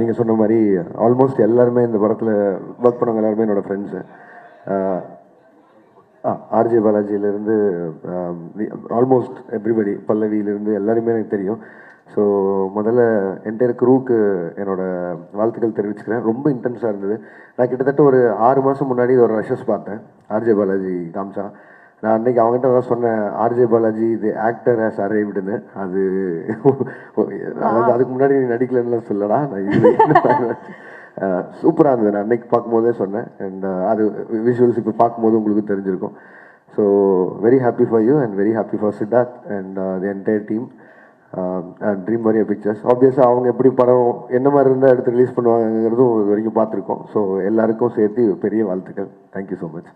நீங்கள் சொன்ன மாதிரி ஆல்மோஸ்ட் எல்லாருமே இந்த படத்தில் ஒர்க் பண்ணவங்க எல்லாருமே என்னோடய ஃப்ரெண்ட்ஸு. ஆர்ஜே பாலாஜியிலேருந்து ஆல்மோஸ்ட் எவ்ரிபடி, பல்லவியிலேருந்து எல்லாருமே எனக்கு தெரியும். ஸோ முதல்ல என்டையர் குரூவுக்கு என்னோடய வாழ்த்துக்கள் தெரிவிச்சுக்கிறேன். ரொம்ப இன்டென்ஸாக இருந்தது. நான் கிட்டத்தட்ட ஒரு 6 மாதம் முன்னாடி ஒரு ரஷஸ் பார்த்தேன், ஆர்ஜே பாலாஜி காம்சா. நான் அன்றைக்கி அவங்ககிட்ட தான் சொன்னேன், ஆர்ஜே பாலாஜி இது ஆக்டர் ஹேஸ் அரைவ்டுன்னு. அது அதாவது அதுக்கு முன்னாடி நீ நடிக்கலன்னு சொல்லடா, நான் இது சூப்பராக இருந்தது. நான் அன்னைக்கு பார்க்கும்போதே சொன்னேன். அண்ட் அது விஷுவல்ஸ் இப்போ பார்க்கும்போது உங்களுக்கு தெரிஞ்சிருக்கும். So very happy for you and very happy for Siddharth and the entire team. Dream Warrior Pictures ஆப்வியஸாக அவங்க எப்படி படம் என்ன மாதிரி இருந்தால் எடுத்து ரிலீஸ் பண்ணுவாங்கிறதும் இது வரைக்கும் பார்த்துருக்கோம். ஸோ எல்லாருக்கும் சேர்த்து பெரிய வாழ்த்துக்கள். Thank you so much.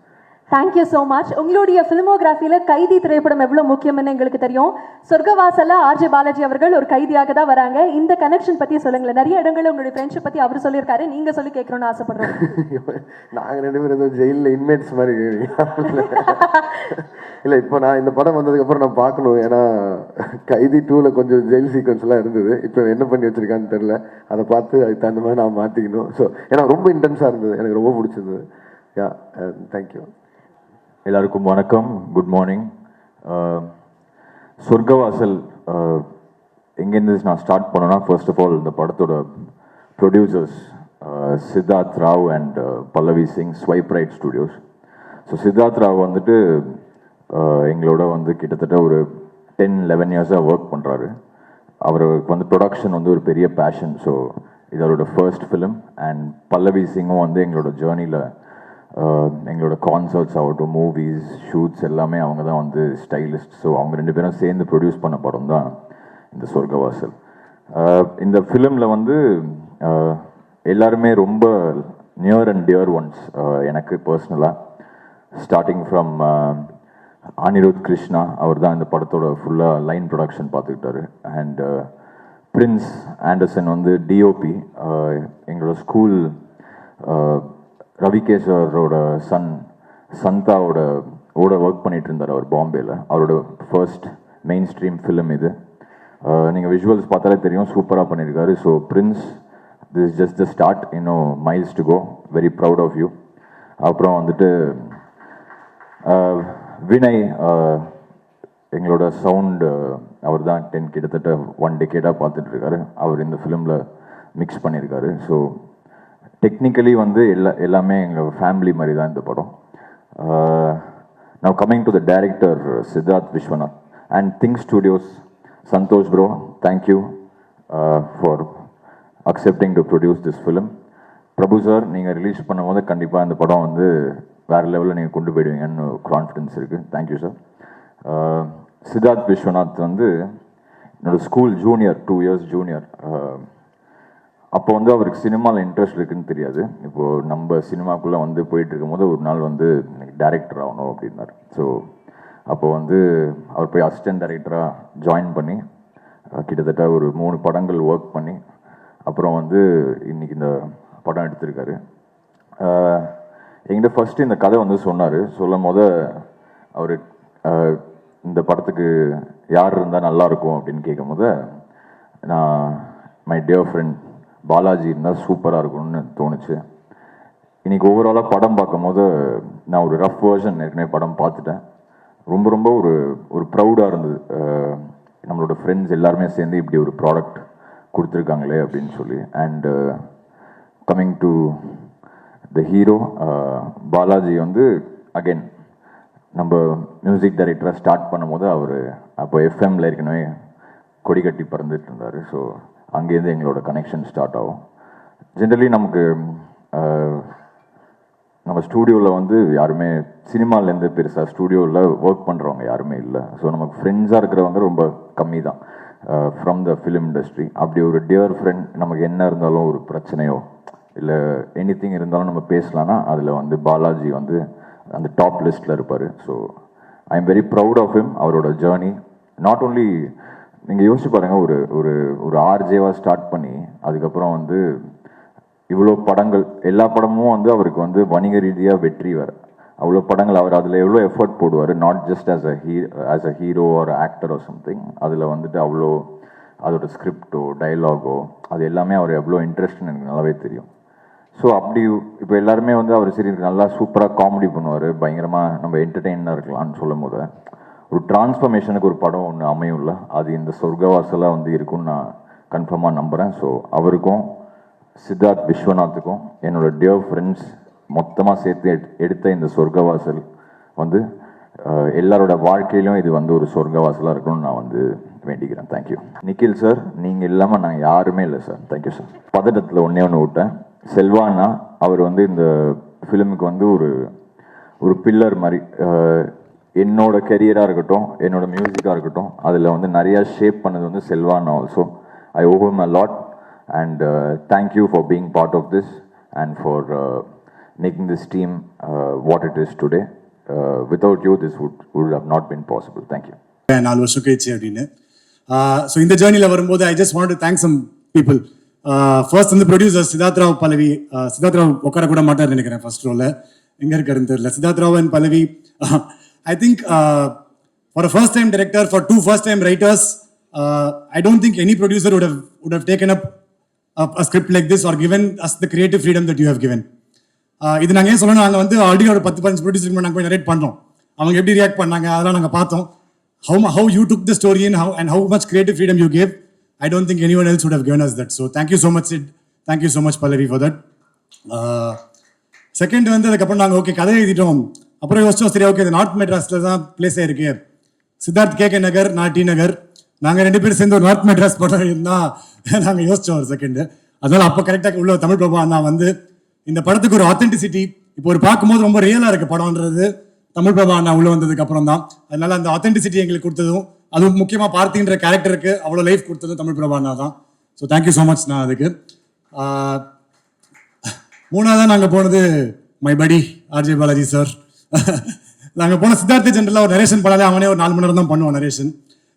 Thank you so much. உங்களுடைய ஃபிலிமோகிராஃபியில் கைதி திரைப்படம் எவ்வளோ முக்கியம்னு எங்களுக்கு தெரியும். சொர்க்கவாசல்ல ஆர்ஜே பாலாஜி அவர்கள் ஒரு கைதியாக தான் வராங்க. இந்த கனெக்ஷன் பற்றி சொல்லுங்களேன். நிறைய இடங்களில் உங்களுடைய ஃப்ரெண்ட்ஷிப் பற்றி அவர் சொல்லியிருக்காரு, நீங்கள் சொல்லி கேட்கணும்னு ஆசைப்படுறோம். நாங்கள் 2 பேரும் ஏதோ ஜெயிலில் இன்மேட்ஸ் மாதிரி இல்லை. இப்போ நான் இந்த படம் வந்ததுக்கப்புறம் நான் பார்க்கணும். ஏன்னா கைதி 2ல் கொஞ்சம் ஜெயில் சீக்வன்ஸ்லாம் இருந்தது. இப்போ என்ன பண்ணி வச்சிருக்கான்னு தெரில. அதை பார்த்து அதுக்கு தகுந்த மாதிரி நான் மாற்றிக்கணும். ஸோ ஏன்னா ரொம்ப இன்டென்ஸாக இருந்தது, எனக்கு ரொம்ப பிடிச்சிருந்தது. யா, தேங்க்யூ. எல்லாருக்கும் வணக்கம், குட் மார்னிங். சொர்க்கவாசல் எங்கேருந்து நான் ஸ்டார்ட் பண்ணேன்னா, ஃபர்ஸ்ட் ஆஃப் ஆல் இந்த படத்தோட producers Siddharth Rao and Pallavi Singh, swipe right studios. So Siddharth Rao வந்துட்டு எங்களோட வந்து கிட்டத்தட்ட ஒரு 10-11 இயர்ஸாக ஒர்க் பண்ணுறாரு. அவருக்கு வந்து ப்ரொடக்ஷன் வந்து ஒரு பெரிய பேஷன். ஸோ இது அவரோட ஃபர்ஸ்ட் ஃபிலிம். அண்ட் பல்லவி சிங்கும் வந்து எங்களோட ஜேர்னியில் எங்களோட கான்சர்ட்ஸ் ஆகட்டும், மூவிஸ், ஷூட்ஸ் எல்லாமே அவங்க தான் வந்து ஸ்டைலிஸ்ட். ஸோ அவங்க 2 பேரும் சேர்ந்து ப்ரொடியூஸ் பண்ண படம் தான் இந்த சொர்க்கவாசல். இந்த ஃபிலிமில் வந்து எல்லாருமே ரொம்ப நியர் அண்ட் டியர் ஒன்ஸ் எனக்கு பர்சனலாக. ஸ்டார்டிங் ஃப்ரம் அனிருத் கிருஷ்ணா, அவர் தான் இந்த படத்தோட ஃபுல்லாக லைன் ப்ரொடக்ஷன் பார்த்துக்கிட்டாரு. அண்ட் பிரின்ஸ் ஆண்டர்சன் வந்து டிஓபி, எங்களோட ஸ்கூல் ரவிகேஷரோட சன் சந்தாவோட ஒர்க் பண்ணிட்டு இருந்தார் அவர் பாம்பேயில். அவரோட ஃபர்ஸ்ட் மெயின் ஸ்ட்ரீம் ஃபிலிம் இது. நீங்கள் விஷுவல்ஸ் பார்த்தாலே தெரியும், சூப்பராக பண்ணியிருக்காரு. So Prince, this is just the start, இன்னும் miles to go. Very proud of you. அப்புறம் வந்துட்டு வினய், எங்களோட சவுண்டு அவர் தான் கிட்டத்தட்ட 1 டெக்கேடாக பார்த்துட்டு இருக்காரு. அவர் இந்த ஃபிலிமில் மிக்ஸ் பண்ணியிருக்காரு. ஸோ டெக்னிக்கலி வந்து எல்லாமே எங்கள் ஃபேமிலி மாதிரி தான் இந்த படம். Now coming to the director Siddharth Vishwanath and Think Studios, Santhosh bro, thank you for accepting to produce this film. Prabhu sir, நீங்கள் ரிலீஸ் பண்ணும்போது கண்டிப்பாக இந்த படம் வந்து வேறு லெவலில் நீங்கள் கொண்டு போயிடுவீங்கன்னு கான்ஃபிடன்ஸ் இருக்குது. Thank you sir. சித்தார்த் விஸ்வநாத் வந்து என்னோடய ஸ்கூல் ஜூனியர், 2 இயர்ஸ் ஜூனியர். அப்போ வந்து அவருக்கு சினிமாவில் இன்ட்ரெஸ்ட் இருக்குதுன்னு தெரியாது. இப்போது நம்ம சினிமாக்குள்ளே வந்து போயிட்டு இருக்கும்போது ஒரு நாள் வந்து எனக்கு டைரக்டர் ஆகணும் அப்படின்னாரு. ஸோ அப்போ வந்து அவர் போய் அசிஸ்டன்ட் டைரக்டராக ஜாயின் பண்ணி கிட்டத்தட்ட ஒரு 3 படங்கள் ஒர்க் பண்ணி அப்புறம் வந்து இன்றைக்கி இந்த படம் எடுத்திருக்காரு. என்கிட்ட ஃபஸ்ட்டு இந்த கதை வந்து சொன்னார். சொல்லும் போது அவர் இந்த படத்துக்கு யார் இருந்தால் நல்லாயிருக்கும் அப்படின்னு கேட்கும் போது, நான் மை டியர் ஃப்ரெண்ட் பாலாஜி இருந்தால் சூப்பராக இருக்கும்னு தோணுச்சு. இன்றைக்கி ஓவராலாக படம் பார்க்கும்போது நான் ஒரு ரஃப் வேர்ஷன் ஏற்கனவே படம் பார்த்துட்டேன். ரொம்ப ரொம்ப ஒரு ப்ரௌடாக இருந்தது. நம்மளோட ஃப்ரெண்ட்ஸ் எல்லாருமே சேர்ந்து இப்படி ஒரு ப்ராடக்ட் கொடுத்துருக்காங்களே அப்படின்னு சொல்லி. And coming to the hero Balaji வந்து அகெயின் நம்ம மியூசிக் டைரக்டராக ஸ்டார்ட் பண்ணும்போது அவர் அப்போ எஃப்எம்மில் ஏற்கனவே கொடி கட்டி பறந்துட்டு இருந்தார். ஸோ அங்கேருந்து எங்களோட கனெக்ஷன் ஸ்டார்ட் ஆகும். ஜென்ரலி நமக்கு நம்ம ஸ்டூடியோவில் வந்து யாருமே சினிமாலேருந்து பெருசாக ஸ்டூடியோவில் ஒர்க் பண்ணுறவங்க யாருமே இல்லை. ஸோ நமக்கு ஃப்ரெண்ட்ஸாக இருக்கிறவங்க ரொம்ப கம்மி தான் ஃப்ரம் த ஃபிலிம் இண்டஸ்ட்ரி. அப்படி ஒரு டியர் ஃப்ரெண்ட், நமக்கு என்ன இருந்தாலும் ஒரு பிரச்சனையோ இல்லை எனிதிங் இருந்தாலும் நம்ம பேசலான்னா அதில் வந்து பாலாஜி வந்து அந்த டாப் லிஸ்ட்டில் இருப்பார். So I am very proud of him. அவரோட ஜேர்னி நாட் ஓன்லி நீங்கள் யோசிச்சு பாருங்கள், ஒரு ஆர்ஜேவாக ஸ்டார்ட் பண்ணி அதுக்கப்புறம் வந்து இவ்வளோ படங்கள், எல்லா படமும் வந்து அவருக்கு வந்து வணிக ரீதியாக வெற்றி வேறு. அவ்வளோ படங்கள் அவர் அதில் எவ்வளோ எஃபர்ட் போடுவார், not just as a hero R actor or something. அதில் வந்துட்டு அவ்வளோ அதோட ஸ்கிரிப்டோ டைலாகோ அது எல்லாமே அவர் எவ்வளோ இன்ட்ரெஸ்ட்னு எனக்கு நல்லாவே தெரியும். ஸோ அப்படி இப்போ எல்லாருமே வந்து அவர் சரி நல்லா சூப்பராக காமெடி பண்ணுவார், பயங்கரமாக நம்ம என்டர்டெயினாக இருக்கலாம்னு சொல்லும் போது ஒரு டிரான்ஸ்ஃபர்மேஷனுக்கு ஒரு படம் ஒன்று அமையும் இல்லை, அது இந்த சொர்க்கவாசலாக வந்து இருக்குன்னு நான் கன்ஃபார்மாக நம்புகிறேன். ஸோ அவருக்கும் சித்தார்த் விஸ்வநாத்துக்கும் என்னோட டியர் ஃப்ரெண்ட்ஸ் மொத்தமாக சேர்த்து எடுத்த இந்த சொர்க்கவாசல் வந்து எல்லாரோட வாழ்க்கையிலும் இது வந்து ஒரு சொர்க்கவாசலாக இருக்கணும்னு நான் வந்து வேண்டிக்கிறேன். தேங்க்யூ. நிக்கில் சார், நீங்கள் இல்லாமல் நான் யாருமே இல்லை சார். Thank you sir. பதட்டத்தில் ஒன்றே ஒன்று விட்டேன். செல்வானா அவர் வந்து இந்த ஃபிலிமுக்கு வந்து ஒரு பில்லர் மாதிரி, என்னோட கெரியராக இருக்கட்டும் என்னோட மியூசிக்காக இருக்கட்டும் அதில் வந்து நிறையா ஷேப் பண்ணது வந்து செல்வானா. Also I owe him a lot and thank you for being part of this and for making this team what it is today. Without you this would have not been possible. Thank you. 4 வருஷம் கழிச்சு அப்படின்னு. So இந்த ஜேர்னியில் வரும்போது I just want to thank some people. First வந்து producer Siddharth Rao Pallavi. Siddharth Rao உட்கார கூட மாட்டார்னு நினைக்கிறேன் ஃபர்ஸ்ட் ரோல, எங்கே இருக்காருன்னு தெரியல. Siddharth Rao and Pallavi, I think for a first time director, for 2 first time writers, I don't think any producer would have taken up a script like this or given us the creative freedom that you have given. இது நாங்கள் ஏன் சொல்லணும், நாங்கள் வந்து already ஒரு 10-15 ப்ரொடியூசருக்கு நாங்கள் போய் நரேட் பண்ணுறோம். அவங்க எப்படி ரியாக்ட் பண்ணாங்க அதெல்லாம் நாங்கள் பார்த்தோம். how you took the story and how much creative freedom you gave. I don't think anyone else would have given us that. So thank you so much Sid, thank you so much Pallavi for that. Second வந்து அதுக்கப்புறம் நாங்கள் okay கதை எழுதிட்டோம். அப்புறம் யோசிச்சோம் சரி okay இது north மெட்ராஸில் தான் பிளேஸ் ஆயிருக்கு. சித்தார்த் KK நகர், நான் டி நகர், நாங்கள் 2 பேரும் சேர்ந்து ஒரு நார்த் மெட்ராஸ் படம் இருந்தால் நாங்கள் யோசிச்சோம் ஒரு செகண்டு. அதனால அப்போ கரெக்டாக உள்ள தமிழ் பிரபா நான் வந்து இந்த படத்துக்கு ஒரு ஆத்தென்டிசிட்டி, இப்போ ஒரு பார்க்கும்போது ரொம்ப ரியலாக இருக்குது படம்ன்றது தமிழ் பிரபா அண்ணா உள்ள வந்ததுக்கு அப்புறம் தான். அதனால அந்த ஆத்தென்டிசிட்டி எங்களுக்கு கொடுத்ததும், அதுவும் முக்கியமாக பார்த்தின்ற கேரக்டருக்கு அவ்வளோ லைஃப் கொடுத்ததும் தமிழ் பிரபா அண்ணா தான். ஸோ தேங்க்யூ ஸோ மச் நான் அதுக்கு. மூணாவதாக நாங்கள் போனது மை படி RJ பாலாஜி சார். நாங்கள் போன சித்தார்த்த ஜென்ரலாக ஒரு நரேஷன் பண்ணாலே அவனே ஒரு 4 மணி நேரம் தான் பண்ணுவோம் நரேஷன்.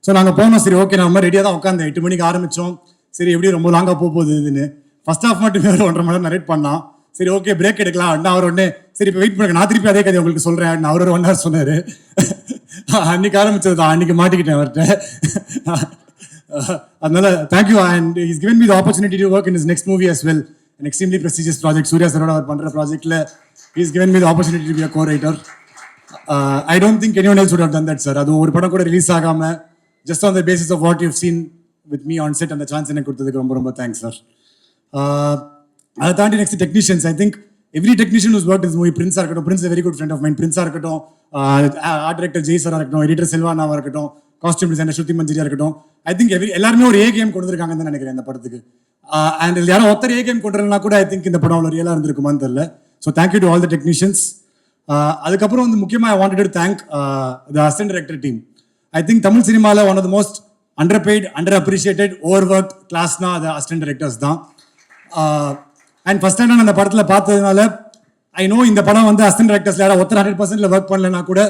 ஸோ நாங்கள் போனோம் சரி ஓகே நம்ம ரெடியாக தான் உட்காந்து 8 மணிக்கு ஆரம்பித்தோம். சரி எப்படி ரொம்ப லாங்காக போகுது இதுன்னு ஃபர்ஸ்ட் ஹாஃப் மட்டுமே ஒரு 1.5 மணி நேரம் நரேட் பண்ணான். சரி ஓகே பிரேக் எடுக்கலாம் அப்படின்னா அவர் உடனே சரி இப்போ வெயிட் பண்ணுங்க நான் திருப்பி அதே கதை உங்களுக்கு சொல்கிறேன் அவர் ஒரு 1 hour சொன்னார். அன்னைக்கு ஆரம்பிச்சது தான், அன்னைக்கு மாட்டிக்கிட்டேன் அவர்கிட்ட. அதனால thank you and is given me the opportunity to work in his next movie as well, an extremely prestigious project. Suriya சரோட அவர் பண்ணுற ப்ராஜெக்டில் he's given me the opportunity to be a co-writer. I don't think anyone else would have done that sir. அது ஒரு படம் கூட release ஆகாமல் just on the basis of what you've seen with me on set, அந்த chance எனக்கு கொடுத்ததுக்கு ரொம்ப ரொம்ப தேங்க்ஸ் சார். அதை தாண்டி next technicians, I think every technician who's worked is movie. பிரின்ஸாக இருக்கட்டும், Prince very good friend of mind. பிரின்ஸாக இருக்கட்டும், ஆர்ட் டைரக்டர் ஜெய் சாராக இருக்கட்டும், எடிட்டர் செல்வானாவாக இருக்கட்டும், காஸ்டியூம் டிசைனர் ஸ்ருதி மஞ்சரியா இருக்கட்டும், ஐ திங்க் எல்லாருமே ஒரு கேம் கொண்டு வந்திருக்காங்கன்னு தான் நினைக்கிறேன் இந்த படத்துக்கு. அண்ட் யாரும் ஒருத்தர் கேம் கொண்டு வரலனா கூட ஐ திங்க் இந்த படம் அவ்வளோ ரியலாக இருந்திருக்குமான்னு தெரியல. So thank you to all the technicians. அதுக்கப்புறம் வந்து முக்கியமாக I wanted to thank the assistant director team. I think Tamil சினிமாவில் one of the most underpaid, under appreciated, over work கிளாஸ்னா அது அசிஸ்டன்ட் டைரக்டர்ஸ் தான். அண்ட் ஃபர்ஸ்ட் டைம் நான் அந்த படத்தில் பார்த்ததுனால ஐ நோ இந்த படம் வந்து அசிஸ்டன்ட் டைரக்டர்ஸ்ல யாராவது ஒருத்தர் 100% ஒர்க் பண்ணலன்னா கூட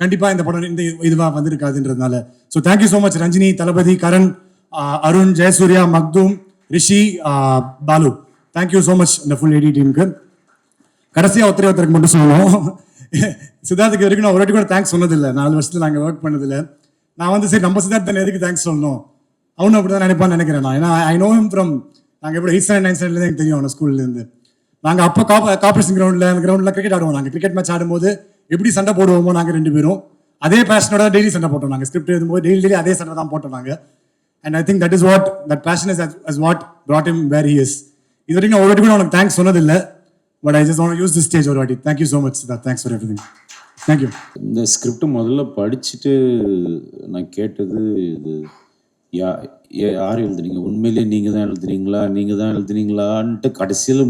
கண்டிப்பாக இந்த படம் இந்த இதுவாக வந்திருக்காதுன்றதுனால. So thank you so much Ranjini, Thalapathy, Karan, Arun, Jayasurya, Makdoom, Rishi, Balu. Thank you so much இந்த ஃபுல் எடி டீமுக்கு. கடைசியாக ஒருத்தருக்கு மட்டும் சொல்லணும், சித்தார்த்துக்கு வரைக்கும் நான் ஒரு வாட்டி கூட தேங்க்ஸ் சொன்னதில்லை 4 வருஷத்தில் நாங்கள் ஒர்க் பண்ணதில்லை. நான் வந்து சரி நம்ம சித்தார்த்தன் எதுக்கு தேங்க்ஸ் சொல்லணும், அவனும் அப்படி தான் நினைப்பான்னு நினைக்கிறேன் நான். ஏன்னா ஐ நோ ஹிம் ஃப்ரம் நாங்கள் எப்படி 8th standard 9th standardலேருந்து எனக்கு தெரியும் அவனை ஸ்கூல்லேருந்து. நாங்கள் அப்போ கார்பரேஷன் கிரவுண்டில் கிரிக்கெட் ஆடுவோம். நாங்கள் கிரிக்கெட் மேட்ச் ஆடும்போது எப்படி சண்டை போடுவோமோ நாங்கள் 2 பேரும் அதே பேஷனோட டெய்லி சண்டை போட்டோம். நாங்கள் ஸ்கிரிப்ட் எழுதும்போது டெய்லி அதே சண்டை தான் போட்டோம் நாங்கள். And I think that fashion is what brought him where he is. இது வரைக்கும் நான் ஒரு வாட்டி கூட உனக்கு தேங்க்ஸ் சொன்னதில்லை. But I just want to use this stage ஒரு வாட்டி. Thank you so much Siddharth, thanks for everything. Thank you. இந்த ஸ்கிரிப்ட் முதல்ல படிச்சுட்டு நான் கேட்டது இது யார் எழுதுனீங்க, உண்மையிலேயே நீங்கள் தான் எழுதுனீங்களான்ட்டு கடைசியில்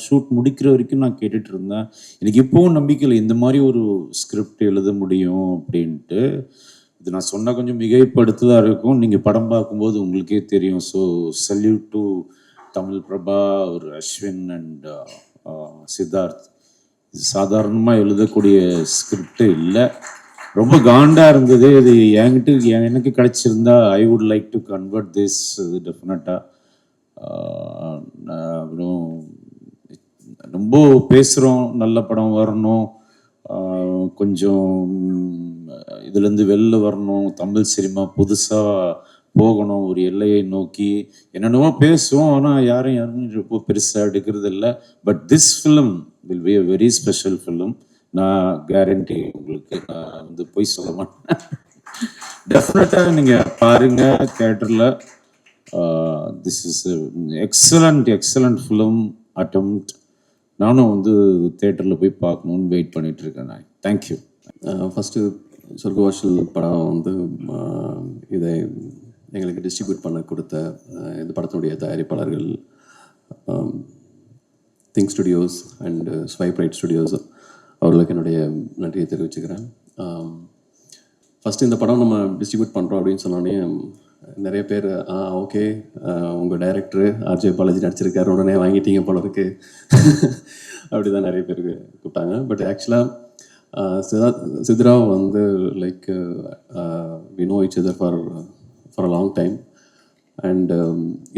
ஷூட் முடிக்கிற வரைக்கும் நான் கேட்டுட்டு இருந்தேன். எனக்கு இப்போவும் நம்பிக்கை இல்லை இந்த மாதிரி ஒரு ஸ்கிரிப்ட் எழுத முடியும் அப்படின்ட்டு. இது நான் சொன்னால் கொஞ்சம் மிகைப்படுத்ததாக இருக்கும், நீங்கள் படம் பார்க்கும்போது உங்களுக்கே தெரியும். So salute to Tamil Prabha, ஒரு அஸ்வின் அண்ட் சித்தார்த். இது சாதாரணமாக எழுதக்கூடிய ஸ்கிரிப்ட் இல்லை, ரொம்ப காண்டாக இருந்தது. இது எனக்கு கிடைச்சிருந்தா I would like to convert this டெஃபினட்டாக. அப்புறம் ரொம்ப பேசுகிறோம், நல்ல படம் வரணும், கொஞ்சம் இதுலேருந்து வெளில வரணும், தமிழ் சினிமா புதுசாக போகணும் ஒரு எல்லையை நோக்கி. என்னென்னவோ பேசுவோம், ஆனால் யாரும் ரொம்ப பெருசாக எடுக்கிறது இல்லை. But this film will be a very special film. நான் கேரண்டி உங்களுக்கு, நான் வந்து போய் சொல்ல மாட்டேன். டெஃபினட்டாக நீங்கள் பாருங்கள் தேட்டரில். This is excellent film attempt. நானும் வந்து தேட்டரில் போய் பார்க்கணுன்னு வெயிட் பண்ணிட்டு இருக்கேன். நான் தேங்க்யூ. ஃபஸ்ட்டு சொர்க்கவாசல் படம் வந்து இதை எங்களுக்கு டிஸ்ட்ரிபியூட் பண்ண கொடுத்த இந்த படத்தினுடைய தயாரிப்பாளர்கள் think studios and swipe right studios அவர்களுக்கு என்னுடைய நன்றியை தெரிவிச்சுக்கிறேன். ஃபஸ்ட்டு இந்த படம் நம்ம டிஸ்ட்ரிபியூட் பண்ணுறோம் அப்படின்னு சொன்னோடனே நிறைய பேர் ஓகே உங்கள் டைரக்டரு ஆர்ஜே பாலாஜி நடிச்சிருக்காரு, உடனே வாங்கிட்டீங்க போல இருக்கு அப்படி தான் நிறைய பேருக்கு கூப்பிட்டாங்க. பட் ஆக்சுவலாக சித்ராவ் வந்து like we know each other for a long time. And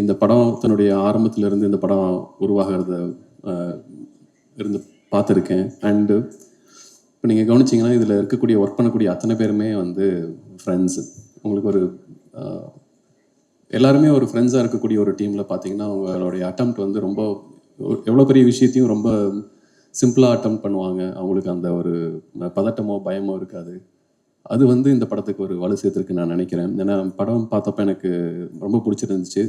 இந்த படத்தினுடைய ஆரம்பத்திலிருந்து இந்த படம் உருவாகிறத இருந்து பார்த்துருக்கேன். அண்டு இப்போ நீங்கள் கவனிச்சிங்கன்னா இதில் இருக்கக்கூடிய ஒர்க் பண்ணக்கூடிய அத்தனை பேருமே வந்து ஃப்ரெண்ட்ஸு. உங்களுக்கு ஒரு எல்லாருமே ஒரு ஃப்ரெண்ட்ஸாக இருக்கக்கூடிய ஒரு டீமில் பார்த்தீங்கன்னா அவங்களுடைய அட்டெம்ப்ட் வந்து ரொம்ப எவ்வளோ பெரிய விஷயத்தையும் ரொம்ப சிம்பிளாக அட்டெம்ப்ட் பண்ணுவாங்க. அவங்களுக்கு அந்த ஒரு பதட்டமோ பயமோ இருக்காது. அது வந்து இந்த படத்துக்கு ஒரு வலு சேர்த்துருக்குன்னு நான் நினைக்கிறேன். ஏன்னா படம் பார்த்தப்ப எனக்கு ரொம்ப பிடிச்சிருந்துச்சு.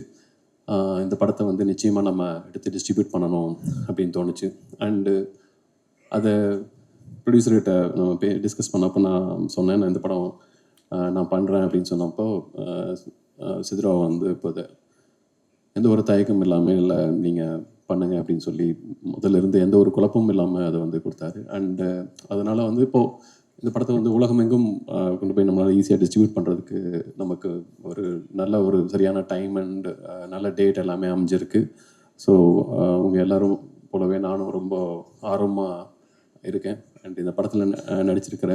இந்த படத்தை வந்து நிச்சயமாக நம்ம எடுத்து டிஸ்ட்ரிபியூட் பண்ணணும் அப்படின்னு தோணுச்சு. அண்டு அதை ப்ரொடியூசர்கிட்ட நம்ம டிஸ்கஸ் பண்ணப்போ நான் சொன்னேன், நான் இந்த படம் நான் பண்ணுறேன் அப்படின்னு சொன்னப்போ சித்ராவை வந்து இப்போ எந்த ஒரு தயக்கம் இல்லாமல் இல்லை நீங்கள் பண்ணுங்க அப்படின்னு சொல்லி முதல்ல இருந்து எந்த ஒரு குழப்பமும் இல்லாமல் அதை வந்து கொடுத்தாரு. அண்டு அதனால் வந்து இப்போது இந்த படத்தை வந்து உலகமெங்கும் கொண்டு போய் நம்மளால் ஈஸியாக டிஸ்ட்ரிபியூட் பண்ணுறதுக்கு நமக்கு ஒரு நல்ல ஒரு சரியான டைம் அண்ட் நல்ல டேட் எல்லாமே அமைஞ்சிருக்கு. ஸோ அவங்க எல்லோரும் போலவே நானும் ரொம்ப ஆர்வமாக இருக்கேன். அண்ட் இந்த படத்தில் நடிச்சிருக்கிற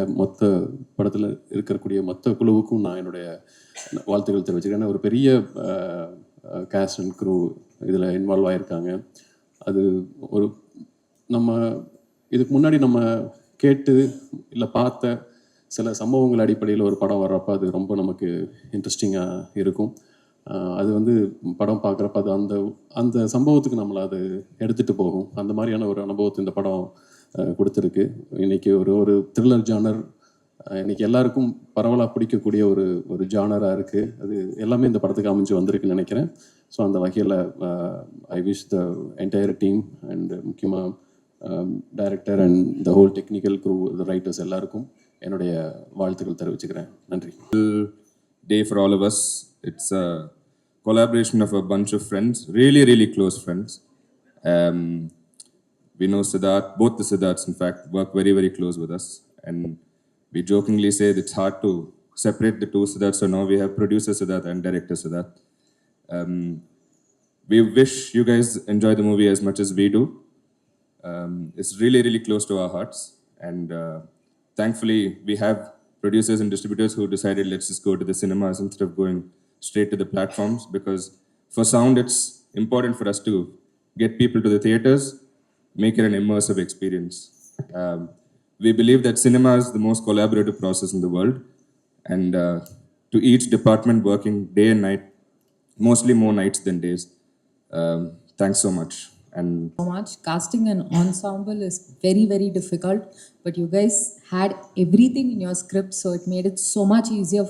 படத்தில் இருக்கக்கூடிய மொத்த குழுவுக்கும் நான் என்னுடைய வாழ்த்துக்கள் தெரிவிச்சுக்கிறேன். ஏன்னா ஒரு பெரிய கேஸ்ட் அண்ட் க்ரூ இதில் இன்வால்வ் ஆகியிருக்காங்க. அது ஒரு நம்ம இதுக்கு முன்னாடி நம்ம கேட்டு இல்லை பார்த்த சில சம்பவங்கள் அடிப்படையில் ஒரு படம் வர்றப்போ அது ரொம்ப நமக்கு இன்ட்ரெஸ்டிங்காக இருக்கும். அது வந்து படம் பார்க்குறப்ப அது அந்த சம்பவத்துக்கு நம்மளை அது எடுத்துகிட்டு போகும். அந்த மாதிரியான ஒரு அனுபவத்தை இந்த படம் கொடுத்துருக்கு. இன்றைக்கி ஒரு த்ரில்லர் ஜானர் இன்றைக்கி எல்லாருக்கும் பரவலாக பிடிக்கக்கூடிய ஒரு ஜானராக இருக்குது. அது எல்லாமே இந்த படத்துக்கு அமைஞ்சு வந்திருக்குன்னு நினைக்கிறேன். ஸோ அந்த வகையில் I wish the entire team and முக்கியமாக director and the whole technical crew, the writers எல்லாருக்கும் என்னுடைய வாழ்த்துக்கள் தெரிவிச்சுக்கிறேன். நன்றி. Day for all of us. It's a collaboration of a bunch of friends, really close friends. We know Siddharth, both the Siddharths in fact work very close with us, and we jokingly say that it's hard to separate the two Siddharths. So now we have producer Siddharth and director Siddharth. We wish you guys enjoy the movie as much as we do. It's really close to our hearts, and thankfully we have producers and distributors who decided let's just go to the cinemas instead of going straight to the platforms, because for sound it's important for us to get people to the theaters, make it an immersive experience. We believe that cinema is the most collaborative process in the world, and to each department working day and night, mostly more nights than days, thanks so much. And so much. Casting an ensemble is very difficult, but you guys had everything in your script, so it made it so much easier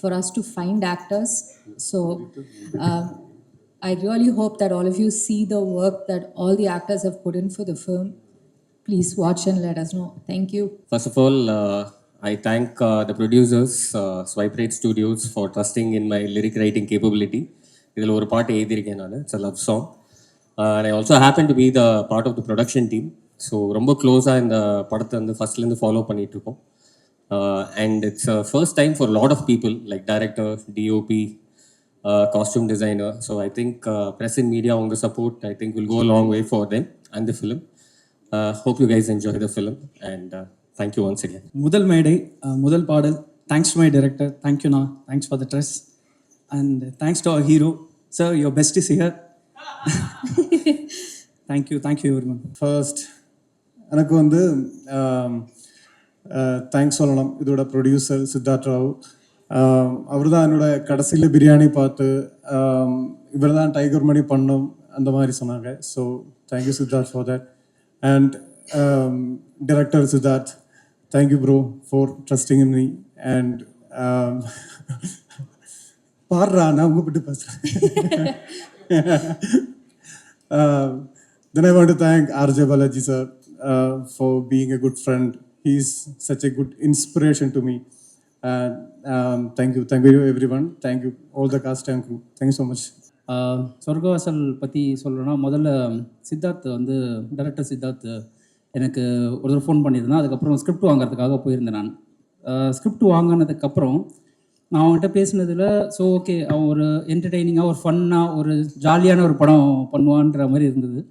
for us to find actors. So I really hope that all of you see the work that all the actors have put in for the film. Please watch and let us know. Thank you. First of all, I thank the producers, Swipe Rate Studios, for trusting in my lyric writing capability. Idhula oru part eidhirken nanu. It's a love song. And I also happen to be the part of the production team. So ரொம்ப க்ளோஸாக இந்த படத்தை வந்து ஃபஸ்ட்லேருந்து follow பண்ணிகிட்ருக்கோம். And it's a first time for a lot of people like director, DOP, costume designer. So I think press and media on the support, I think will go a long way for them and the film. Hope you guys enjoy the film, and thank you once again. முதல் மேடை, முதல் பாடல். Thanks to my director. Thank you, Na. Thanks for the trust. And thanks to our hero. Sir, your best is here. Thank you everyone. First எனக்கு வந்து thanks சொல்லணும் இதோட producer Siddharth Rao அவர் தான் என்னோட கடைசியில் பிரியாணி பார்த்து இவர் தான் டைகர் மணி பண்ணோம் அந்த மாதிரி சொன்னாங்க. So thank you Siddharth for that. And director Siddharth, thank you bro for trusting in me. And parra na unga pittu pesren. Then I want to thank RJ Balaji sir for being a good friend. He's such a good inspiration to me. Thank you everyone. Thank you all the cast and crew. Thank you so much. சொர்க்கவாசல் பற்றி சொல்லணும்னா, முதல்ல சித்தார்த் வந்து director Siddharth எனக்கு ஒரு தடவை phone பண்ணியிருந்தேன். அதுக்கப்புறம் ஸ்கிரிப்ட் வாங்குறதுக்காக போயிருந்தேன். நான் ஸ்கிரிப்ட் வாங்கினதுக்கப்புறம் நான் அவன்கிட்ட பேசினதில் ஸோ ஓகே, அவன் ஒரு என்டர்டெய்னிங்காக ஒரு ஃபன்னாக ஒரு ஜாலியான ஒரு படம் பண்ணுவான்ற மாதிரி இருந்தது.